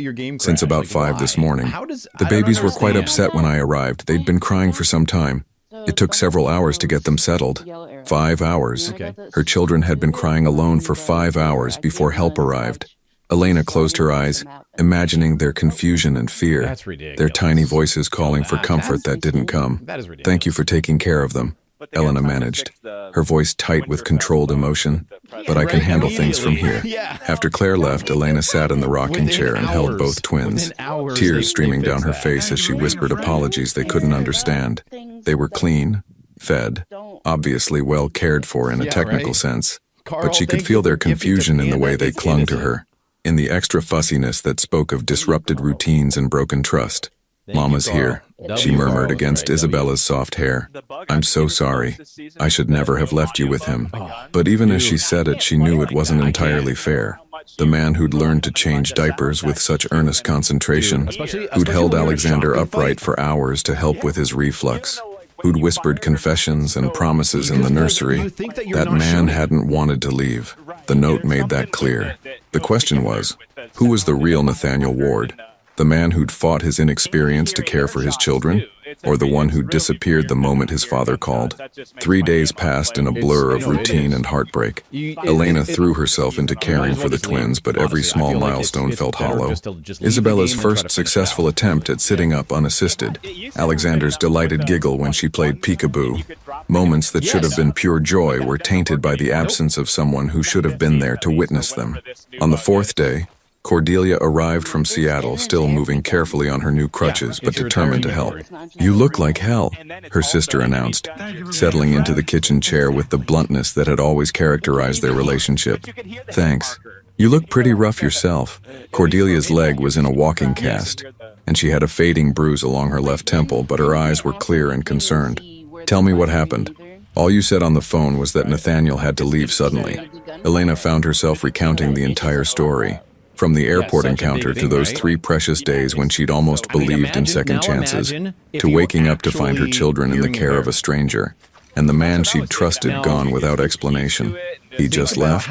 "Since about 5 this morning. The babies were quite upset when I arrived. They'd been crying for some time. It took several hours to get them settled. 5 hours. Her children had been crying alone for 5 hours before help arrived." Elena closed her eyes, imagining their confusion and fear, their tiny voices calling for comfort that didn't come. "Thank you for taking care of them," Elena managed, her voice tight with controlled emotion. "But I can handle things from here." After Claire left, Elena sat in the rocking chair and held both twins, tears streaming down her face as she whispered apologies they couldn't understand. They were clean, fed, obviously well cared for in a technical sense, but she could feel their confusion in the way they clung to her, in the extra fussiness that spoke of disrupted routines and broken trust. "Mama's here," she murmured against Isabella's soft hair. "I'm so sorry. I should never have left you with him." But even as she said it, she knew it wasn't entirely fair. The man who'd learned to change diapers with such earnest concentration, who'd held Alexander upright for hours to help with his reflux, who'd whispered confessions and promises in the nursery, that man hadn't wanted to leave. The note made that clear. The question was, who was the real Nathaniel Ward? The man who'd fought his inexperience to care for his children? or the one who disappeared the moment his father called? 3 days passed in a blur of routine and heartbreak. Elena threw herself into caring for the twins, but every small milestone felt hollow. Isabella's first successful attempt at sitting up unassisted. Alexander's delighted giggle when she played peekaboo. Moments that should have been pure joy were tainted by the absence of someone who should have been there to witness them. On the 4th day, Cordelia arrived from Seattle, still moving carefully on her new crutches, but determined to help. "You look like hell," her sister announced, settling into the kitchen chair with the bluntness that had always characterized their relationship. "Thanks. You look pretty rough yourself." Cordelia's leg was in a walking cast, and she had a fading bruise along her left temple, but her eyes were clear and concerned. "Tell me what happened." All you said on the phone was that Nathaniel had to leave suddenly. Elena found herself recounting the entire story. From the airport encounter to those 3 precious days when she'd almost believed in second chances, to waking up to find her children in the care of a stranger, and the man she'd trusted gone without explanation. He just left?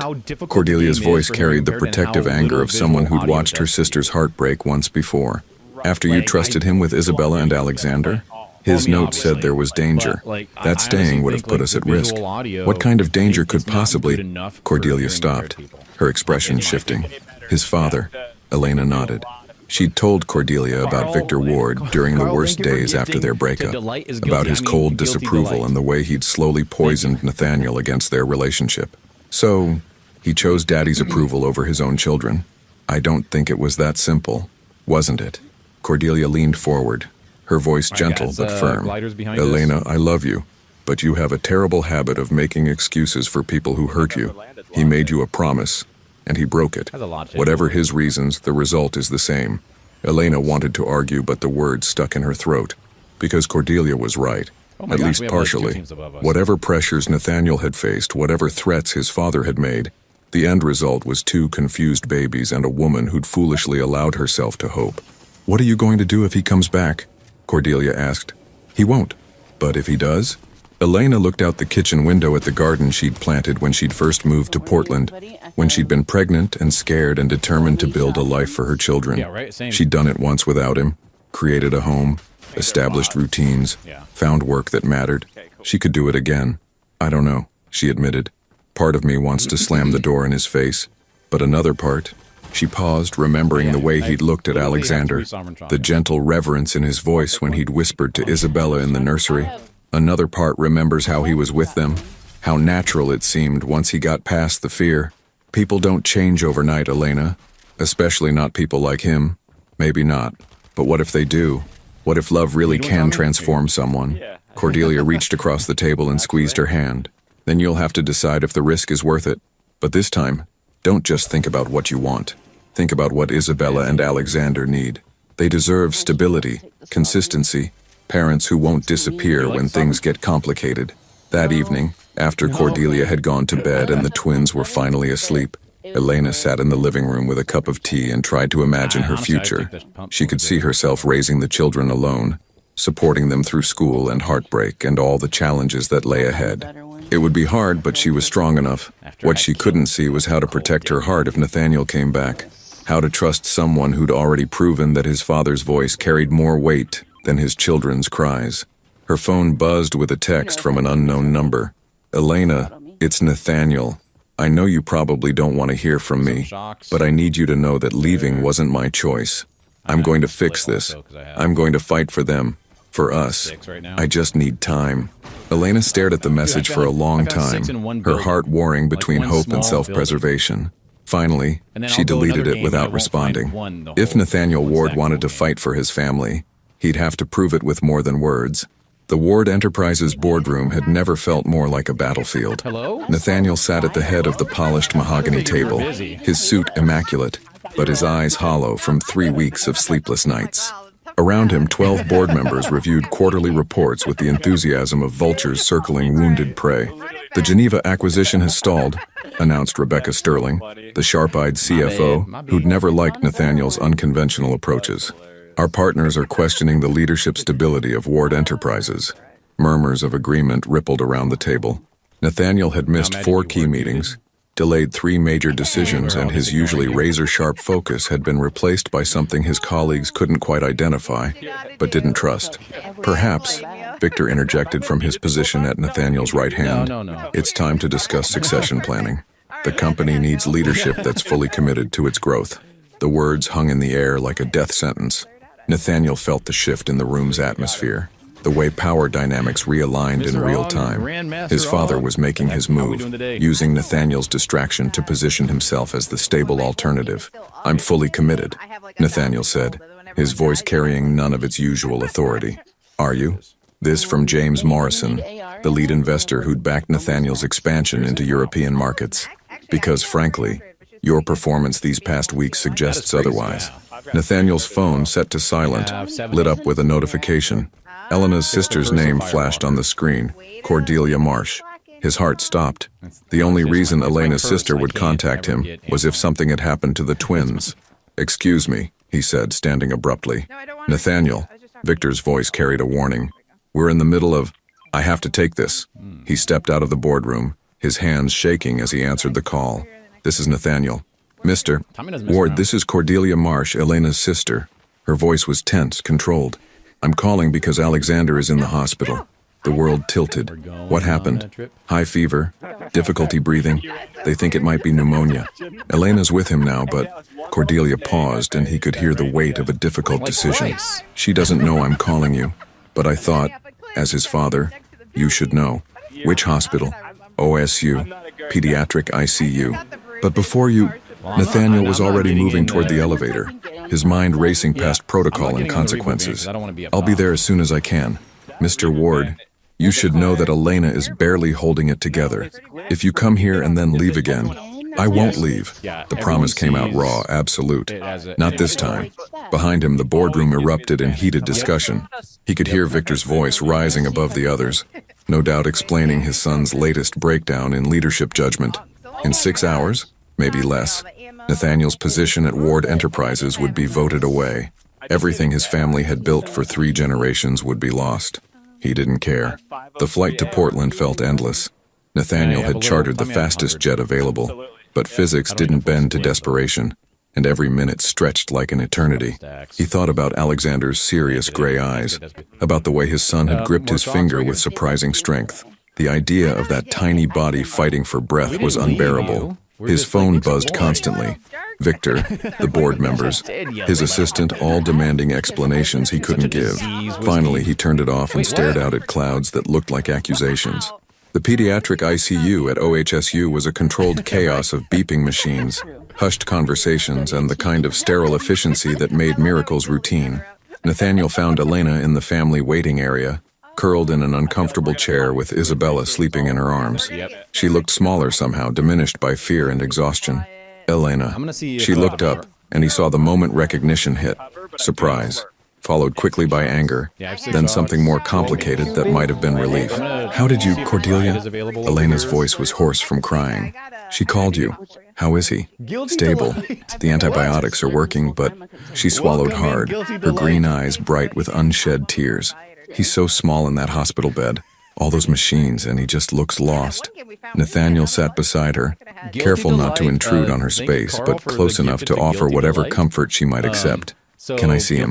Cordelia's voice carried the protective anger of someone who'd watched her sister's heart break once before. "After you trusted him with Isabella and Alexander?" His note said there was danger. That staying would have put us at risk. What kind of danger could possibly... Cordelia stopped, her expression shifting. "His father." Elena nodded. She'd told Cordelia about Victor Ward during the worst days after their breakup, about his cold disapproval and the way he'd slowly poisoned Nathaniel against their relationship. So, he chose Daddy's approval over his own children. I don't think it was that simple, wasn't it? Cordelia leaned forward, her voice gentle but firm. "Elena, I love you, but you have a terrible habit of making excuses for people who hurt you. He made you a promise, and he broke it. Whatever his reasons, the result is the same." Elena wanted to argue, but the words stuck in her throat, because Cordelia was right, at least partially. Whatever pressures Nathaniel had faced, whatever threats his father had made, the end result was 2 confused babies and a woman who'd foolishly allowed herself to hope. "What are you going to do if he comes back?" Cordelia asked. "He won't. But if he does?" Elena looked out the kitchen window at the garden she'd planted when she'd first moved to Portland, when she'd been pregnant and scared and determined to build a life for her children. She'd done it once without him, created a home, established routines, found work that mattered. She could do it again. "I don't know," she admitted. "Part of me wants to slam the door in his face, but another part..." She paused, remembering the way he'd looked at Alexander, the gentle reverence in his voice when he'd whispered to Isabella in the nursery. Another part remembers how he was with them, how natural it seemed once he got past the fear. People don't change overnight, Elena, especially not people like him. Maybe not, but what if they do? What if love really can transform someone? Cordelia reached across the table and squeezed her hand. "Then you'll have to decide if the risk is worth it. But this time, don't just think about what you want. Think about what Isabella and Alexander need. They deserve stability, consistency, parents who won't disappear when things get complicated." That evening, after Cordelia had gone to bed and the twins were finally asleep, Elena sat in the living room with a cup of tea and tried to imagine her future. She could see herself raising the children alone, supporting them through school and heartbreak and all the challenges that lay ahead. It would be hard, but she was strong enough. What she couldn't see was how to protect her heart if Nathaniel came back, how to trust someone who'd already proven that his father's voice carried more weight than his children's cries. Her phone buzzed with a text from an unknown number. "Elena, it's Nathaniel. I know you probably don't want to hear from me, but I need you to know that leaving wasn't my choice. I'm going to fix this. I'm going to fight for them, for us. I just need time." Elena stared at the message for a long time, her heart warring between hope and self-preservation. Finally, she deleted it without responding. If Nathaniel Ward wanted to fight for his family, he'd have to prove it with more than words. The Ward Enterprises boardroom had never felt more like a battlefield. Nathaniel sat at the head of the polished mahogany table, his suit immaculate, but his eyes hollow from 3 weeks of sleepless nights. Around him, 12 board members reviewed quarterly reports with the enthusiasm of vultures circling wounded prey. "The Geneva acquisition has stalled," announced Rebecca Sterling, the sharp-eyed CFO who'd never liked Nathaniel's unconventional approaches. "Our partners are questioning the leadership stability of Ward Enterprises." Murmurs of agreement rippled around the table. Nathaniel had missed 4 key meetings, delayed 3 major decisions, and his usually razor-sharp focus had been replaced by something his colleagues couldn't quite identify, but didn't trust. Perhaps, Victor interjected from his position at Nathaniel's right hand, it's time to discuss succession planning. The company needs leadership that's fully committed to its growth. The words hung in the air like a death sentence. Nathaniel felt the shift in the room's atmosphere, the way power dynamics realigned in real time. His father was making his move, using Nathaniel's distraction to position himself as the stable alternative. I'm fully committed, Nathaniel said, his voice carrying none of its usual authority. Are you? This from James Morrison, the lead investor who'd backed Nathaniel's expansion into European markets. Because frankly, your performance these past weeks suggests otherwise. Nathaniel's phone, set to silent, lit up with a notification. Elena's sister's name flashed on the screen, Cordelia Marsh. His heart stopped. The only reason Elena's sister would contact him was if something had happened to the twins. Excuse me, he said, standing abruptly. Nathaniel, Victor's voice carried a warning. We're in the middle of, I have to take this. He stepped out of the boardroom, his hands shaking as he answered the call. This is Nathaniel. Mr. Ward, this is Cordelia Marsh, Elena's sister. Her voice was tense, controlled. I'm calling because Alexander is in the hospital. The world tilted. What happened? High fever, difficulty breathing. They think it might be pneumonia. Elena's with him now, but Cordelia paused and he could hear the weight of a difficult decision. She doesn't know I'm calling you, but I thought, as his father, you should know. Which hospital? OSU, pediatric ICU. But before you, Nathaniel was already moving toward the elevator, his mind racing past protocol and consequences. I'll be there as soon as I can. Mr. Ward, you should know that Elena is barely holding it together. If you come here and then leave again, I won't leave. The promise came out raw, absolute. Not this time. Behind him, the boardroom erupted in heated discussion. He could hear Victor's voice rising above the others, no doubt explaining his son's latest breakdown in leadership judgment. In 6 hours, maybe less, Nathaniel's position at Ward Enterprises would be voted away. Everything his family had built for 3 generations would be lost. He didn't care. The flight to Portland felt endless. Nathaniel had chartered the fastest jet available, but physics didn't bend to desperation, and every minute stretched like an eternity. He thought about Alexander's serious gray eyes, about the way his son had gripped his finger with surprising strength. The idea of that tiny body fighting for breath was unbearable. His phone buzzed constantly. Victor, the board members, his assistant, all demanding explanations he couldn't give. Finally, he turned it off and stared out at clouds that looked like accusations. The pediatric ICU at OHSU was a controlled chaos of beeping machines, hushed conversations, and the kind of sterile efficiency that made miracles routine. Nathaniel found Elena in the family waiting area, curled in an uncomfortable chair with Isabella sleeping in her arms. She looked smaller somehow, diminished by fear and exhaustion. Elena. She looked up, and he saw the moment recognition hit. Surprise, followed quickly by anger, then something more complicated that might have been relief. How did you, Cordelia? Elena's voice was hoarse from crying. She called you. How is he? Stable. The antibiotics are working, but she swallowed hard, her green eyes bright with unshed tears. He's so small in that hospital bed. All those machines, and he just looks lost. Nathaniel sat beside her, careful not to intrude on her space, but close enough to offer whatever comfort she might accept. Can I see him?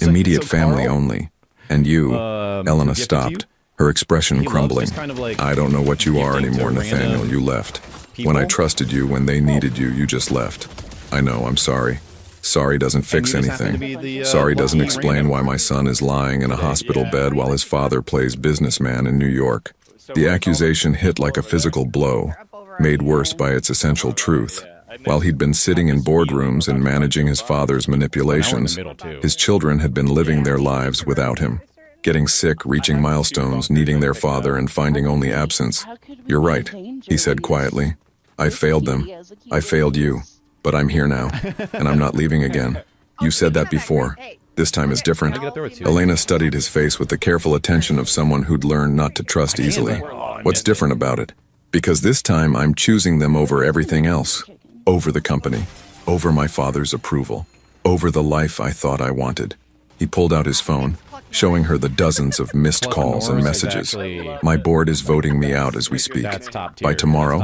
Immediate family only. And you, Elena stopped, her expression crumbling. I don't know what you are anymore, Nathaniel, you left. When I trusted you, when they needed you, you just left. I know, I'm sorry. Sorry doesn't fix anything. Sorry doesn't explain why my son is lying in a hospital bed while his father plays businessman in New York. The accusation hit like a physical blow, made worse by its essential truth. While he'd been sitting in boardrooms and managing his father's manipulations, his children had been living their lives without him, getting sick, reaching milestones, needing their father, and finding only absence. You're right, he said quietly. I failed them. I failed you. But I'm here now, and I'm not leaving again. You said that before. This time is different. Elena studied his face with the careful attention of someone who'd learned not to trust easily. What's different about it? Because this time I'm choosing them over everything else. Over the company, over my father's approval, over the life I thought I wanted. He pulled out his phone. showing her the dozens of missed calls and messages. My board is voting me out as we speak. By tomorrow,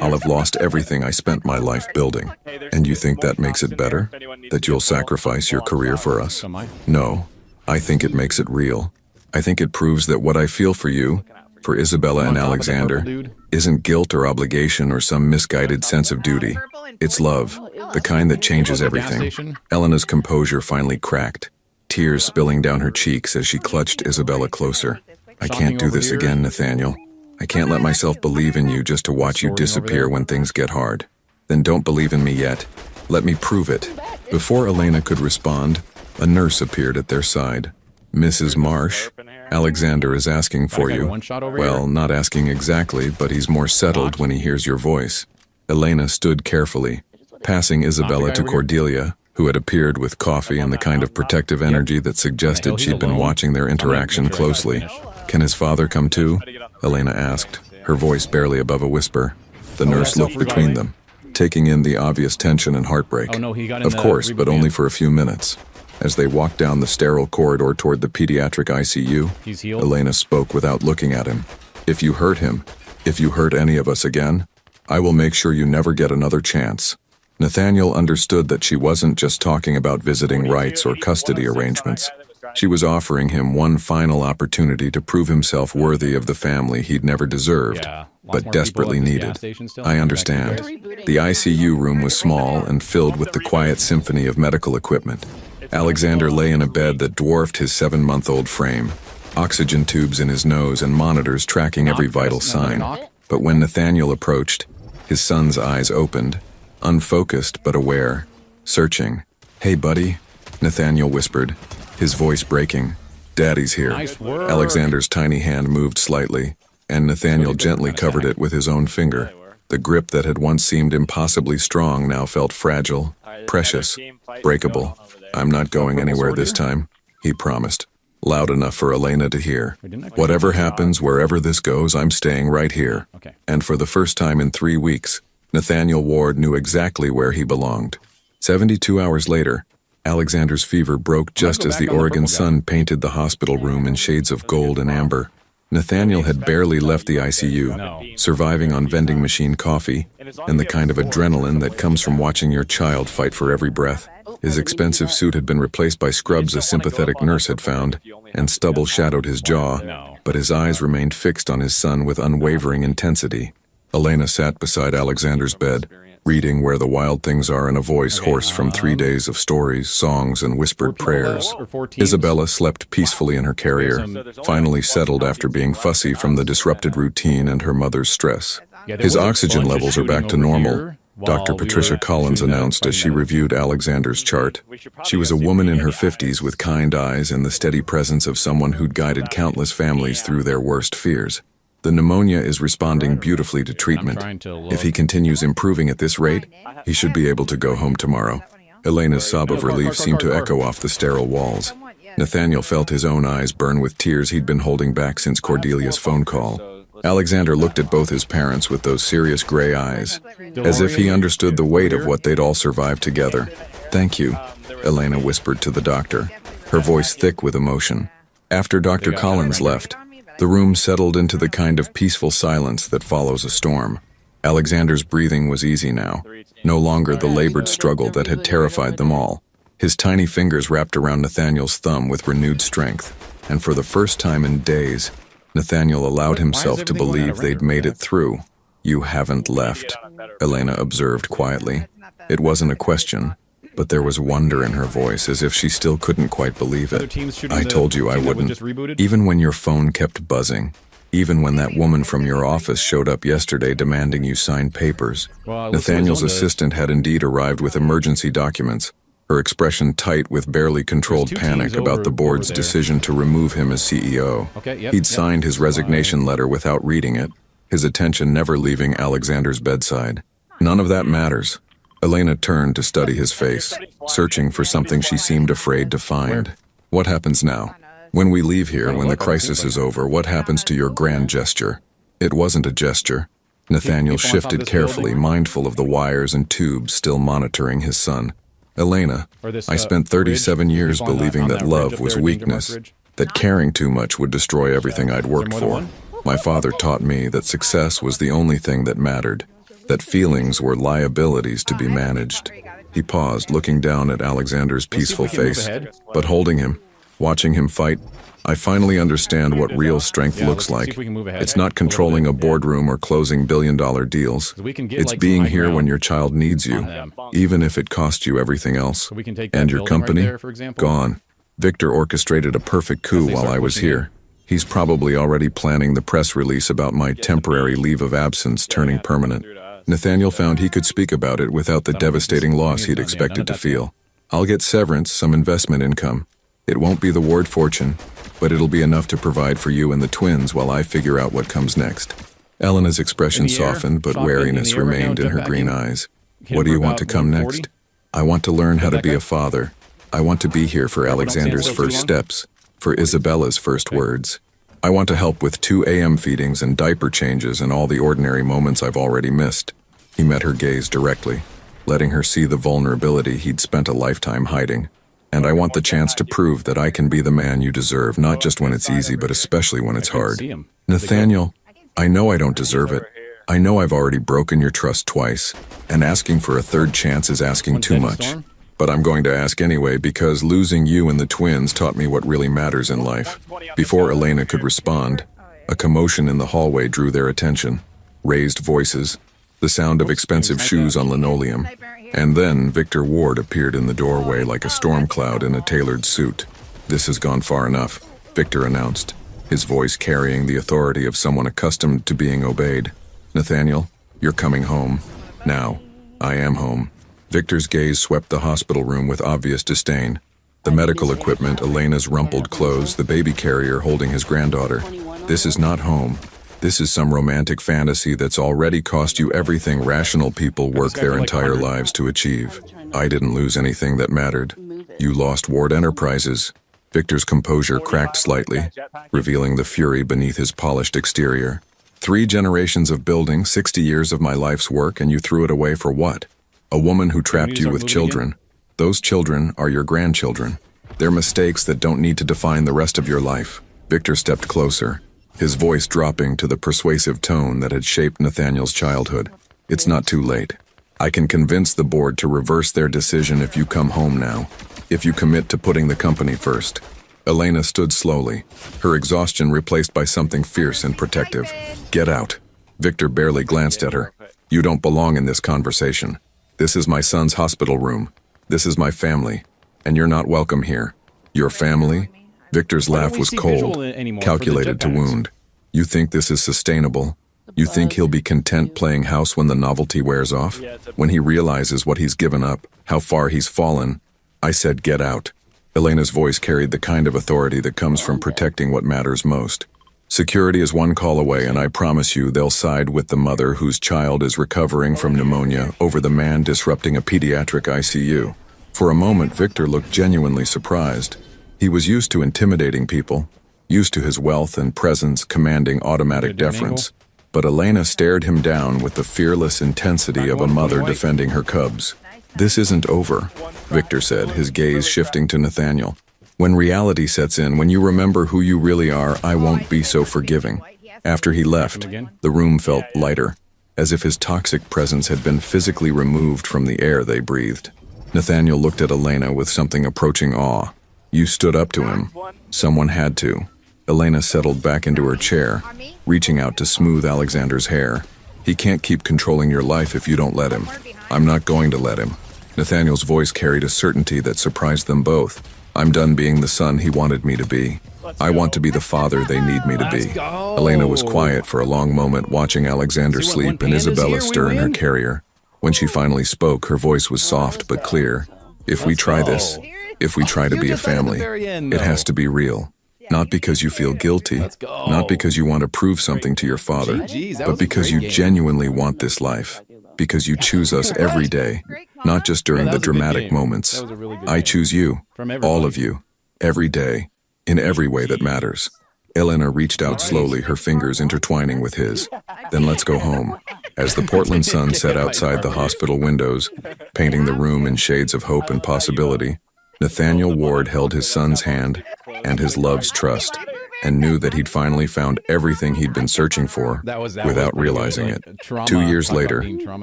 I'll have lost everything I spent my life building. And you think that makes it better? That you'll sacrifice your career for us? No, I think it makes it real. I think it proves that what I feel for you, for Isabella and Alexander, isn't guilt or obligation or some misguided sense of duty. It's love, the kind that changes everything. Elena's composure finally cracked, tears spilling down her cheeks as she clutched Isabella closer. I can't do this again, Nathaniel. I can't let myself believe in you just to watch you disappear when things get hard. Then don't believe in me yet. Let me prove it. Before Elena could respond, a nurse appeared at their side. Mrs. Marsh, Alexander is asking for you. Well, not asking exactly, but he's more settled when he hears your voice. Elena stood carefully, passing Isabella to Cordelia, who had appeared with coffee and the kind of protective energy that suggested she'd been watching their interaction closely. Can his father come too? Elena asked, her voice barely above a whisper. The nurse looked between them, taking in the obvious tension and heartbreak. Of course, but only for a few minutes. As they walked down the sterile corridor toward the pediatric ICU, Elena spoke without looking at him. If you hurt him, if you hurt any of us again, I will make sure you never get another chance. Nathaniel understood that she wasn't just talking about visiting rights or custody arrangements. She was offering him one final opportunity to prove himself worthy of the family he'd never deserved, but desperately needed. I understand. The ICU room was small and filled with the quiet symphony of medical equipment. Alexander lay in a bed that dwarfed his 7-month-old frame, oxygen tubes in his nose and monitors tracking every vital sign. But when Nathaniel approached, his son's eyes opened, unfocused but aware, searching. Hey, buddy, Nathaniel whispered, his voice breaking. Daddy's here. Alexander's tiny hand moved slightly, and Nathaniel gently covered it with his own finger. The grip that had once seemed impossibly strong now felt fragile, precious, breakable. I'm not going anywhere this time, he promised, loud enough for Elena to hear. Whatever happens, wherever this goes, I'm staying right here. And for the first time in 3 weeks, Nathaniel Ward knew exactly where he belonged. 72 hours later, Alexander's fever broke just as the Oregon sun painted the hospital room in shades of gold and amber. Nathaniel had barely left the ICU, surviving on vending machine coffee and the kind of adrenaline that comes from watching your child fight for every breath. His expensive suit had been replaced by scrubs a sympathetic nurse had found, and stubble shadowed his jaw, but his eyes remained fixed on his son with unwavering intensity. Elena sat beside Alexander's bed, reading Where the Wild Things Are in a voice hoarse from 3 days of stories, songs, and whispered prayers. Isabella slept peacefully in her carrier, finally settled after being fussy from the disrupted routine and her mother's stress. His oxygen levels are back to normal, Dr. Patricia Collins announced as she reviewed Alexander's chart. She was a woman in her 50s with kind eyes and the steady presence of someone who'd guided countless families through their worst fears. The pneumonia is responding beautifully to treatment. If he continues improving at this rate, he should be able to go home tomorrow. Elena's sob of relief seemed to echo off the sterile walls. Nathaniel felt his own eyes burn with tears he'd been holding back since Cordelia's phone call. Alexander looked at both his parents with those serious gray eyes, as if he understood the weight of what they'd all survived together. Thank you, Elena whispered to the doctor, her voice thick with emotion. After Dr. Collins left, the room settled into the kind of peaceful silence that follows a storm. Alexander's breathing was easy now, no longer the labored struggle that had terrified them all. His tiny fingers wrapped around Nathaniel's thumb with renewed strength, and for the first time in days, Nathaniel allowed himself to believe they'd made it through. You haven't left, Elena observed quietly. It wasn't a question, but there was wonder in her voice, as if she still couldn't quite believe it. I told you I wouldn't. Even when your phone kept buzzing, even when that woman from your office showed up yesterday demanding you sign papers, Nathaniel's assistant had indeed arrived with emergency documents, her expression tight with barely controlled panic about the board's decision to remove him as CEO. He'd signed his resignation letter without reading it, his attention never leaving Alexander's bedside. None of that matters. Elena turned to study his face, searching for something she seemed afraid to find. What happens now? When we leave here, when the crisis is over, what happens to your grand gesture? It wasn't a gesture. Nathaniel shifted carefully, mindful of the wires and tubes still monitoring his son. Elena, I spent 37 years believing that love was weakness, that caring too much would destroy everything I'd worked for. My father taught me that success was the only thing that mattered, that feelings were liabilities to be managed. He paused, looking down at Alexander's peaceful face, but holding him, watching him fight. I finally understand what real strength looks like. It's not controlling a boardroom or closing billion-dollar deals. It's being here when your child needs you, even if it costs you everything else. And your company? Gone. Victor orchestrated a perfect coup while I was here. He's probably already planning the press release about my temporary leave of absence turning permanent. Nathaniel found he could speak about it without the devastating loss he'd expected to feel. I'll get severance, some investment income. It won't be the Ward fortune, but it'll be enough to provide for you and the twins while I figure out what comes next. Elena's expression softened, but wariness remained in her green eyes. What do you want to come next? I want to learn how to be a father. I want to be here for Alexander's first steps, for Isabella's first words. I want to help with 2 a.m. feedings and diaper changes and all the ordinary moments I've already missed. He met her gaze directly, letting her see the vulnerability he'd spent a lifetime hiding. And I want the chance to prove that I can be the man you deserve, not just when it's easy, but especially when it's hard. Nathaniel, I know I don't deserve it. I know I've already broken your trust twice, and asking for a third chance is asking too much. But I'm going to ask anyway because losing you and the twins taught me what really matters in life. Before Elena could respond, a commotion in the hallway drew their attention. Raised voices, the sound of expensive shoes on linoleum, and then Victor Ward appeared in the doorway like a storm cloud in a tailored suit. This has gone far enough, Victor announced, his voice carrying the authority of someone accustomed to being obeyed. Nathaniel, you're coming home. Now, I am home. Victor's gaze swept the hospital room with obvious disdain. The medical equipment, Elena's rumpled clothes, the baby carrier holding his granddaughter. This is not home. This is some romantic fantasy that's already cost you everything rational people work their entire lives to achieve. I didn't lose anything that mattered. You lost Ward Enterprises. Victor's composure cracked slightly, revealing the fury beneath his polished exterior. 3 generations of building, 60 years of my life's work, and you threw it away for what? A woman who trapped you with children. Those children are your grandchildren. They're mistakes that don't need to define the rest of your life. Victor stepped closer, his voice dropping to the persuasive tone that had shaped Nathaniel's childhood. It's not too late. I can convince the board to reverse their decision if you come home now, if you commit to putting the company first. Elena stood slowly, her exhaustion replaced by something fierce and protective. Get out. Victor barely glanced at her. You don't belong in this conversation. This is my son's hospital room. This is my family, and you're not welcome here. Your family? Victor's laugh was cold, calculated to wound. You think this is sustainable? You think he'll be content playing house when the novelty wears off? When he realizes what he's given up, how far he's fallen? I said get out. Elena's voice carried the kind of authority that comes from protecting what matters most. Security is one call away, and I promise you they'll side with the mother whose child is recovering from pneumonia over the man disrupting a pediatric ICU. For a moment, Victor looked genuinely surprised. He was used to intimidating people, used to his wealth and presence commanding automatic deference. But Elena stared him down with the fearless intensity of a mother defending her cubs. This isn't over, Victor said, his gaze shifting to Nathaniel. When reality sets in, when you remember who you really are, I won't be so forgiving. After he left, the room felt lighter, as if his toxic presence had been physically removed from the air they breathed. Nathaniel looked at Elena with something approaching awe. You stood up to him. Someone had to. Elena settled back into her chair, reaching out to smooth Alexander's hair. He can't keep controlling your life if you don't let him. I'm not going to let him. Nathaniel's voice carried a certainty that surprised them both. I'm done being the son he wanted me to be. I want to be the father they need me to be. Elena was quiet for a long moment, watching Alexander sleep and Isabella stir in her carrier. When she finally spoke, her voice was soft but clear. If we try this, if we try to be a family, it has to be real. Not because you feel guilty, not because you want to prove something to your father, but because you genuinely want this life. Because you choose us every day, not just during the dramatic moments. I choose you, all of you, every day, in every way that matters. Elena reached out slowly, her fingers intertwining with his. Then let's go home. As the Portland sun set outside the hospital windows, painting the room in shades of hope and possibility, Nathaniel Ward held his son's hand and his love's trust, and knew that he'd finally found everything he'd been searching for without realizing it. 2 years later,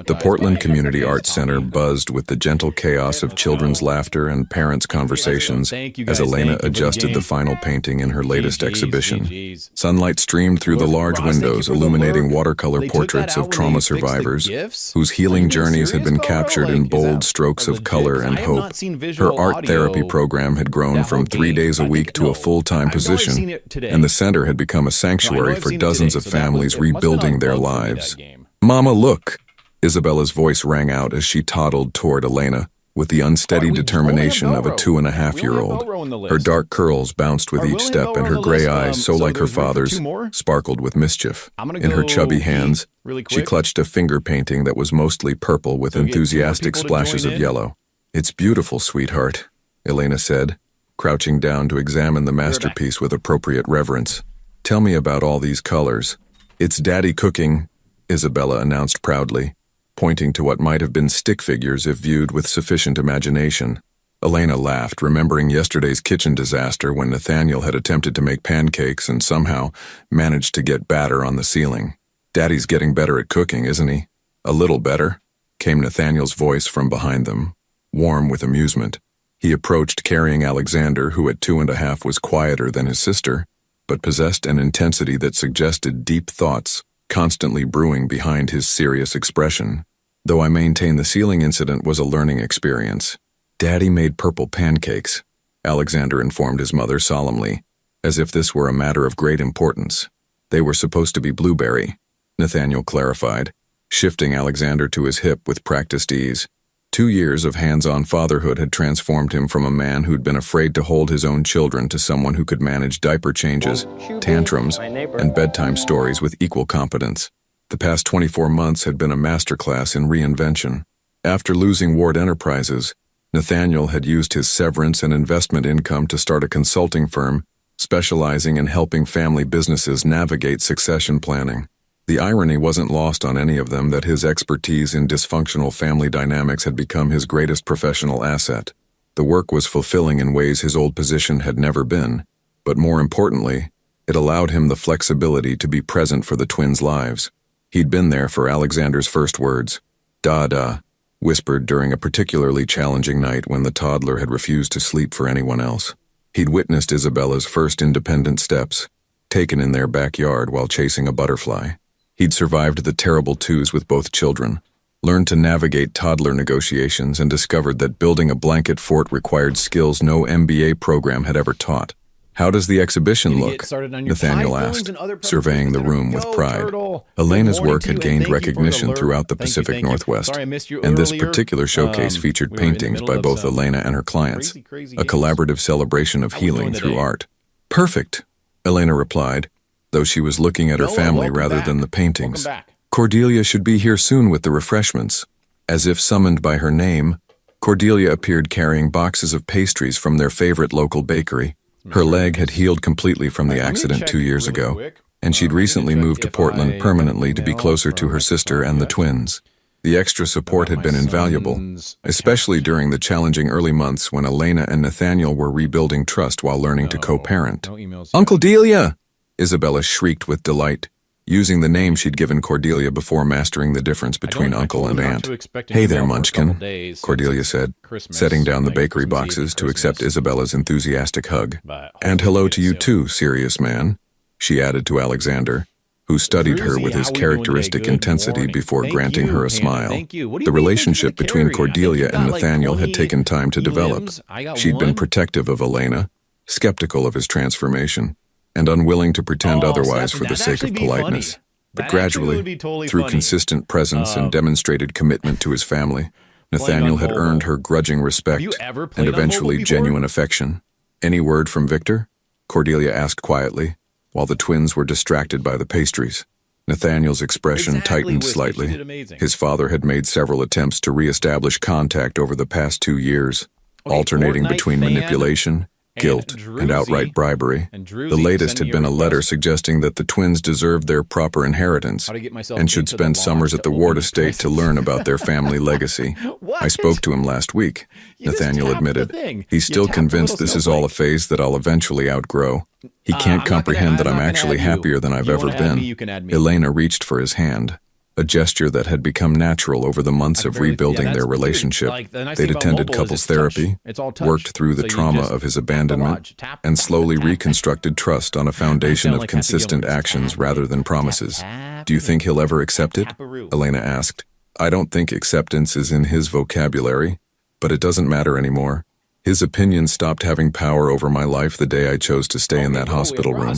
the Portland Community Arts Center buzzed with the gentle chaos of children's laughter and parents' conversations as Elena adjusted the final painting in her latest exhibition. Sunlight streamed through the large windows, illuminating watercolor portraits of trauma survivors whose healing journeys had been captured in bold strokes of color and hope. Her art therapy program had grown from 3 days a week to a full-time position, and the center had become a sanctuary for dozens of families rebuilding their lives. "Mama, look!" Isabella's voice rang out as she toddled toward Elena with the unsteady determination of a 2.5-year-old. Her dark curls bounced with each step, and her gray eyes, so like her father's, sparkled with mischief. In her chubby hands, she clutched a finger painting that was mostly purple with enthusiastic splashes of yellow. "It's beautiful, sweetheart," Elena said, crouching down to examine the masterpiece with appropriate reverence. "Tell me about all these colors." "It's Daddy cooking," Isabella announced proudly, pointing to what might have been stick figures if viewed with sufficient imagination. Elena laughed, remembering yesterday's kitchen disaster when Nathaniel had attempted to make pancakes and somehow managed to get batter on the ceiling. "Daddy's getting better at cooking, isn't he?" "A little better," came Nathaniel's voice from behind them, warm with amusement. He approached, carrying Alexander, who at 2.5 was quieter than his sister, but possessed an intensity that suggested deep thoughts constantly brewing behind his serious expression. "Though I maintain the ceiling incident was a learning experience. Daddy made purple pancakes," Alexander informed his mother solemnly, as if this were a matter of great importance. "They were supposed to be blueberry," Nathaniel clarified, shifting Alexander to his hip with practiced ease. 2 years of hands-on fatherhood had transformed him from a man who'd been afraid to hold his own children to someone who could manage diaper changes, tantrums, and bedtime stories with equal competence. The past 24 months had been a masterclass in reinvention. After losing Ward Enterprises, Nathaniel had used his severance and investment income to start a consulting firm specializing in helping family businesses navigate succession planning. The irony wasn't lost on any of them that his expertise in dysfunctional family dynamics had become his greatest professional asset. The work was fulfilling in ways his old position had never been, but more importantly, it allowed him the flexibility to be present for the twins' lives. He'd been there for Alexander's first words, "Da-da," whispered during a particularly challenging night when the toddler had refused to sleep for anyone else. He'd witnessed Isabella's first independent steps, taken in their backyard while chasing a butterfly. He'd survived the terrible twos with both children, learned to navigate toddler negotiations, and discovered that building a blanket fort required skills no MBA program had ever taught. "How does the exhibition look?" Nathaniel asked, surveying the room with pride. Elena's work had gained recognition throughout the Pacific Northwest, and this particular showcase featured paintings by both Elena and her clients, a collaborative celebration of healing through art. "Perfect," Elena replied, though she was looking at her family rather than the paintings. "Cordelia should be here soon with the refreshments." As if summoned by her name, Cordelia appeared carrying boxes of pastries from their favorite local bakery. Her leg had healed completely from the accident 2 years ago, and she'd recently moved to Portland permanently to be closer to her sister and the twins. The extra support had been invaluable, especially during the challenging early months when Elena and Nathaniel were rebuilding trust while learning to co-parent. "Uncle Delia!" Isabella shrieked with delight, using the name she'd given Cordelia before mastering the difference between uncle and aunt. "Hey there, Munchkin," Cordelia said, setting down the bakery boxes to accept Isabella's enthusiastic hug. "And hello to you too, serious man," she added to Alexander, who studied her with his characteristic intensity before granting her a smile. The relationship between Cordelia and Nathaniel had taken time to develop. She'd been protective of Elena, skeptical of his transformation, and unwilling to pretend otherwise for the sake of politeness. But gradually, through consistent presence and demonstrated commitment to his family, Nathaniel had earned her grudging respect and eventually genuine affection. "Any word from Victor?" Cordelia asked quietly, while the twins were distracted by the pastries. Nathaniel's expression tightened slightly. His father had made several attempts to re-establish contact over the past 2 years, alternating between manipulation guilt, and outright bribery. The latest had been a letter suggesting that the twins deserved their proper inheritance and should spend summers at the Ward estate to learn about their family legacy. I spoke to him last week, Nathaniel admitted. He's still convinced this is all a phase that I'll eventually outgrow. He can't comprehend that I'm actually happier than I've ever been. Elena reached for his hand, a gesture that had become natural over the months of rebuilding their relationship. They'd attended couples therapy, worked through the trauma of his abandonment, and slowly reconstructed trust on a foundation of consistent actions rather than promises. Do you think he'll ever accept it? Elena asked. I don't think acceptance is in his vocabulary, but it doesn't matter anymore. His opinion stopped having power over my life the day I chose to stay in that hospital room.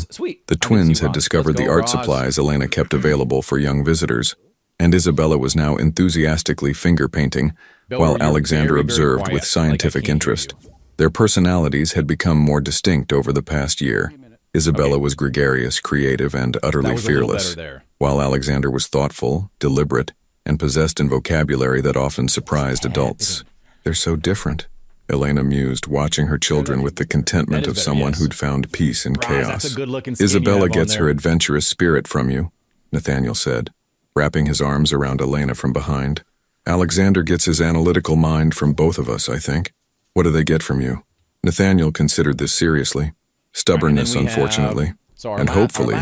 The twins had discovered the art supplies Elena kept available for young visitors, and Isabella was now enthusiastically finger painting, while Alexander observed with scientific interest. Their personalities had become more distinct over the past year. Isabella was gregarious, creative, and utterly fearless, while Alexander was thoughtful, deliberate, and possessed in vocabulary that often surprised adults. They're so different, Elena mused, watching her children with the contentment of someone who'd found peace in chaos. Isabella gets her adventurous spirit from you, Nathaniel said, wrapping his arms around Elena from behind. Alexander gets his analytical mind from both of us, I think. What do they get from you? Nathaniel considered this seriously. Stubbornness, unfortunately, and hopefully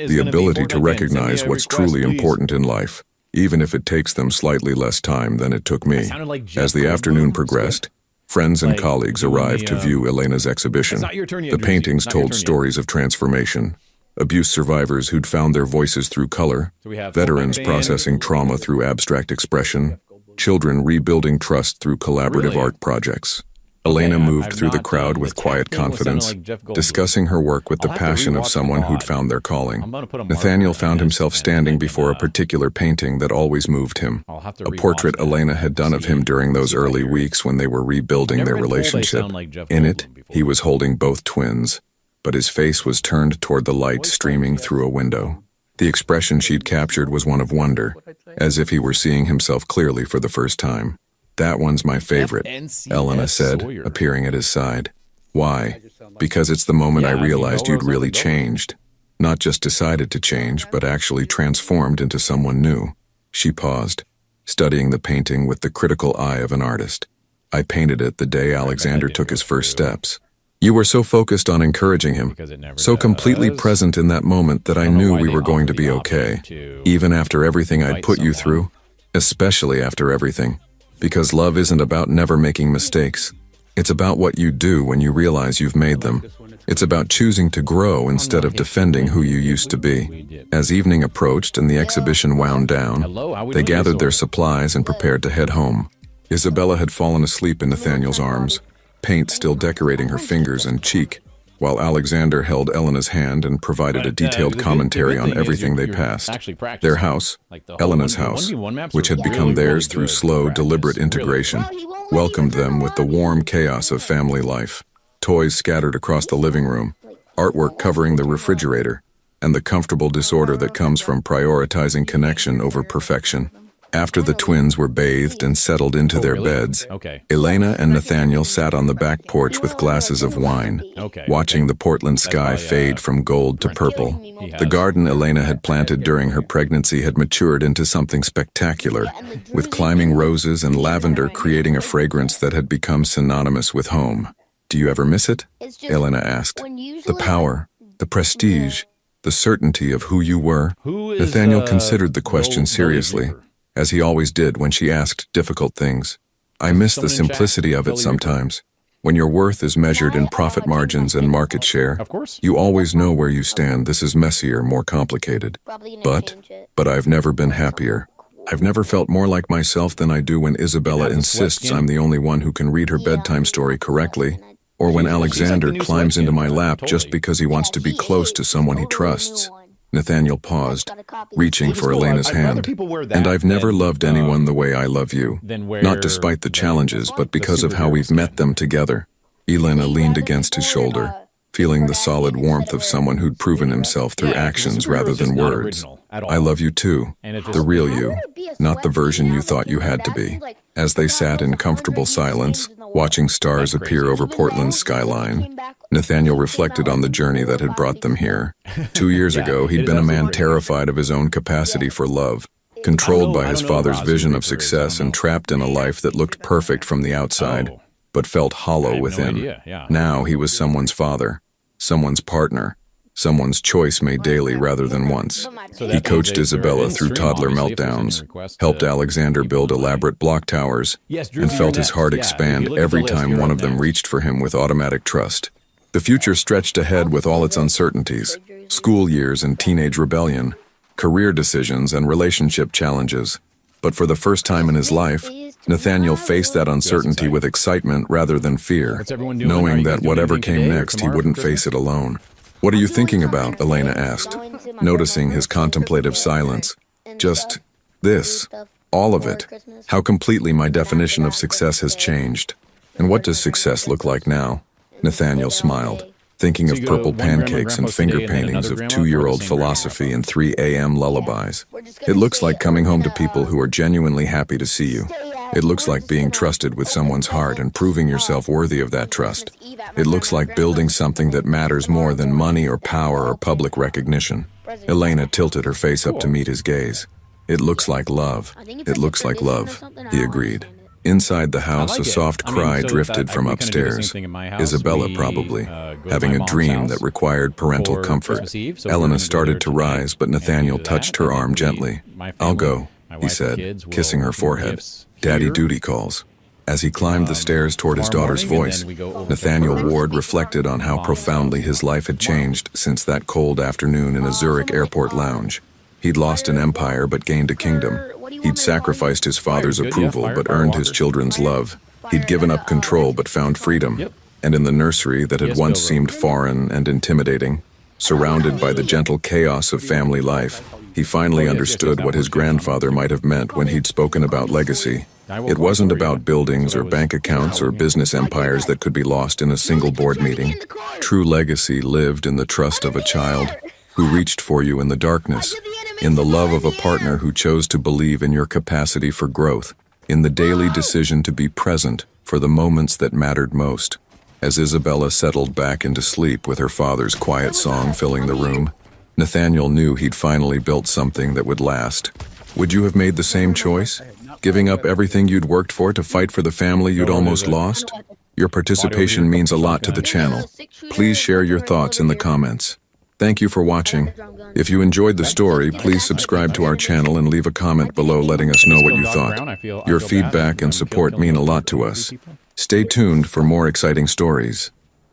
the ability to recognize what's truly important in life, even if it takes them slightly less time than it took me. As the afternoon progressed, friends and colleagues arrived to view Elena's exhibition. The paintings told stories of transformation. Abuse survivors who'd found their voices through color, veterans processing trauma through abstract expression, children rebuilding trust through collaborative art projects. Elena moved through the crowd with quiet confidence, discussing her work with the passion of someone who'd found their calling. Nathaniel found himself standing before a particular painting that always moved him, a portrait Elena had done of him during those early weeks when they were rebuilding their relationship. In it, he was holding both twins, but his face was turned toward the light streaming through a window. The expression she'd captured was one of wonder, as if he were seeing himself clearly for the first time. That one's my favorite, Elena said, appearing at his side. Why? Because it's the moment I realized you'd really changed. Not just decided to change, but actually transformed into someone new. She paused, studying the painting with the critical eye of an artist. I painted it the day Alexander took his first steps. You were so focused on encouraging him, so completely present in that moment that I knew we were going to be okay, even after everything I'd put you through, especially after everything. Because love isn't about never making mistakes. It's about what you do when you realize you've made them. It's about choosing to grow instead of defending who you used to be. As evening approached and the exhibition wound down, they gathered their supplies and prepared to head home. Isabella had fallen asleep in Nathaniel's arms, paint still decorating her fingers and cheek, while Alexander held Elena's hand and provided a detailed commentary on everything they passed. Their house, Elena's house, which had become theirs through slow, deliberate integration, welcomed them with the warm chaos of family life. Toys scattered across the living room, artwork covering the refrigerator, and the comfortable disorder that comes from prioritizing connection over perfection. After the twins were bathed and settled into their beds, Elena and Nathaniel sat on the back porch with glasses of wine, watching the Portland sky fade from gold to purple. The garden Elena had planted during her pregnancy had matured into something spectacular, with climbing roses and lavender creating a fragrance that had become synonymous with home. Do you ever miss it? Elena asked. The power, the prestige, the certainty of who you were. Nathaniel considered the question seriously, as he always did when she asked difficult things. I miss the simplicity of it sometimes. When your worth is measured in profit margins and market share, you always know where you stand. This is messier, more complicated. But I've never been happier. I've never felt more like myself than I do when Isabella insists I'm the only one who can read her bedtime story correctly, or when Alexander climbs into my lap just because he wants to be close to someone he trusts. Nathaniel paused, reaching for Elena's hand. And I've never loved anyone the way I love you, not despite the challenges, but because of how we've met them together. Elena leaned against his shoulder, feeling the solid warmth of someone who'd proven himself through actions rather than words. I love you too, the real you, not the version you thought you had to be. As they sat in comfortable silence, Watching stars appear over Portland's skyline, Nathaniel reflected on the journey that had brought them here. 2 years ago, he'd been a man terrified of his own capacity for love, controlled by his father's vision of success and trapped in a life that looked perfect from the outside, but felt hollow within. Now he was someone's father, someone's partner, someone's choice made daily rather than once. He coached Isabella through toddler meltdowns, helped Alexander build elaborate block towers, and felt his heart expand every time one of them reached for him with automatic trust. The future stretched ahead with all its uncertainties, school years and teenage rebellion, career decisions and relationship challenges. But for the first time in his life, Nathaniel faced that uncertainty with excitement rather than fear, knowing that whatever came next, he wouldn't face it alone. "What are you thinking about?" Elena asked, noticing his contemplative silence. "Just this, all of it. How completely my definition of success has changed. And what does success look like now?" Nathaniel smiled, thinking of purple pancakes and finger paintings of 2-year-old philosophy and 3 a.m. lullabies. "It looks like coming home to people who are genuinely happy to see you. It looks like being trusted with someone's heart and proving yourself worthy of that trust. It looks like building something that matters more than money or power or public recognition." Elena tilted her face up to meet his gaze. "It looks like love. It looks like love," he agreed. Inside the house, a soft cry drifted from upstairs. Isabella probably, having a dream that required parental comfort. Elena started to rise, but Nathaniel touched her arm gently. "I'll go," he said, kissing her forehead. "Daddy duty calls." As he climbed the stairs toward his daughter's voice, Nathaniel Ward reflected on how profoundly his life had changed since that cold afternoon in a Zurich airport lounge. He'd lost an empire but gained a kingdom. He'd sacrificed his father's approval but earned his children's love. He'd given up control but found freedom. And in the nursery that had once seemed foreign and intimidating, surrounded by the gentle chaos of family life, he finally understood what his grandfather might have meant when he'd spoken about legacy. It wasn't about buildings or bank accounts or business empires that could be lost in a single board meeting. True legacy lived in the trust of a child who reached for you in the darkness, in the love of a partner who chose to believe in your capacity for growth, in the daily decision to be present for the moments that mattered most. As Isabella settled back into sleep with her father's quiet song filling the room, Nathaniel knew he'd finally built something that would last. Would you have made the same choice? Giving up everything you'd worked for to fight for the family you'd almost lost? Your participation means a lot to the channel. Please share your thoughts in the comments. Thank you for watching. If you enjoyed the story, please subscribe to our channel and leave a comment below letting us know what you thought. Your feedback and support mean a lot to us. Stay tuned for more exciting stories.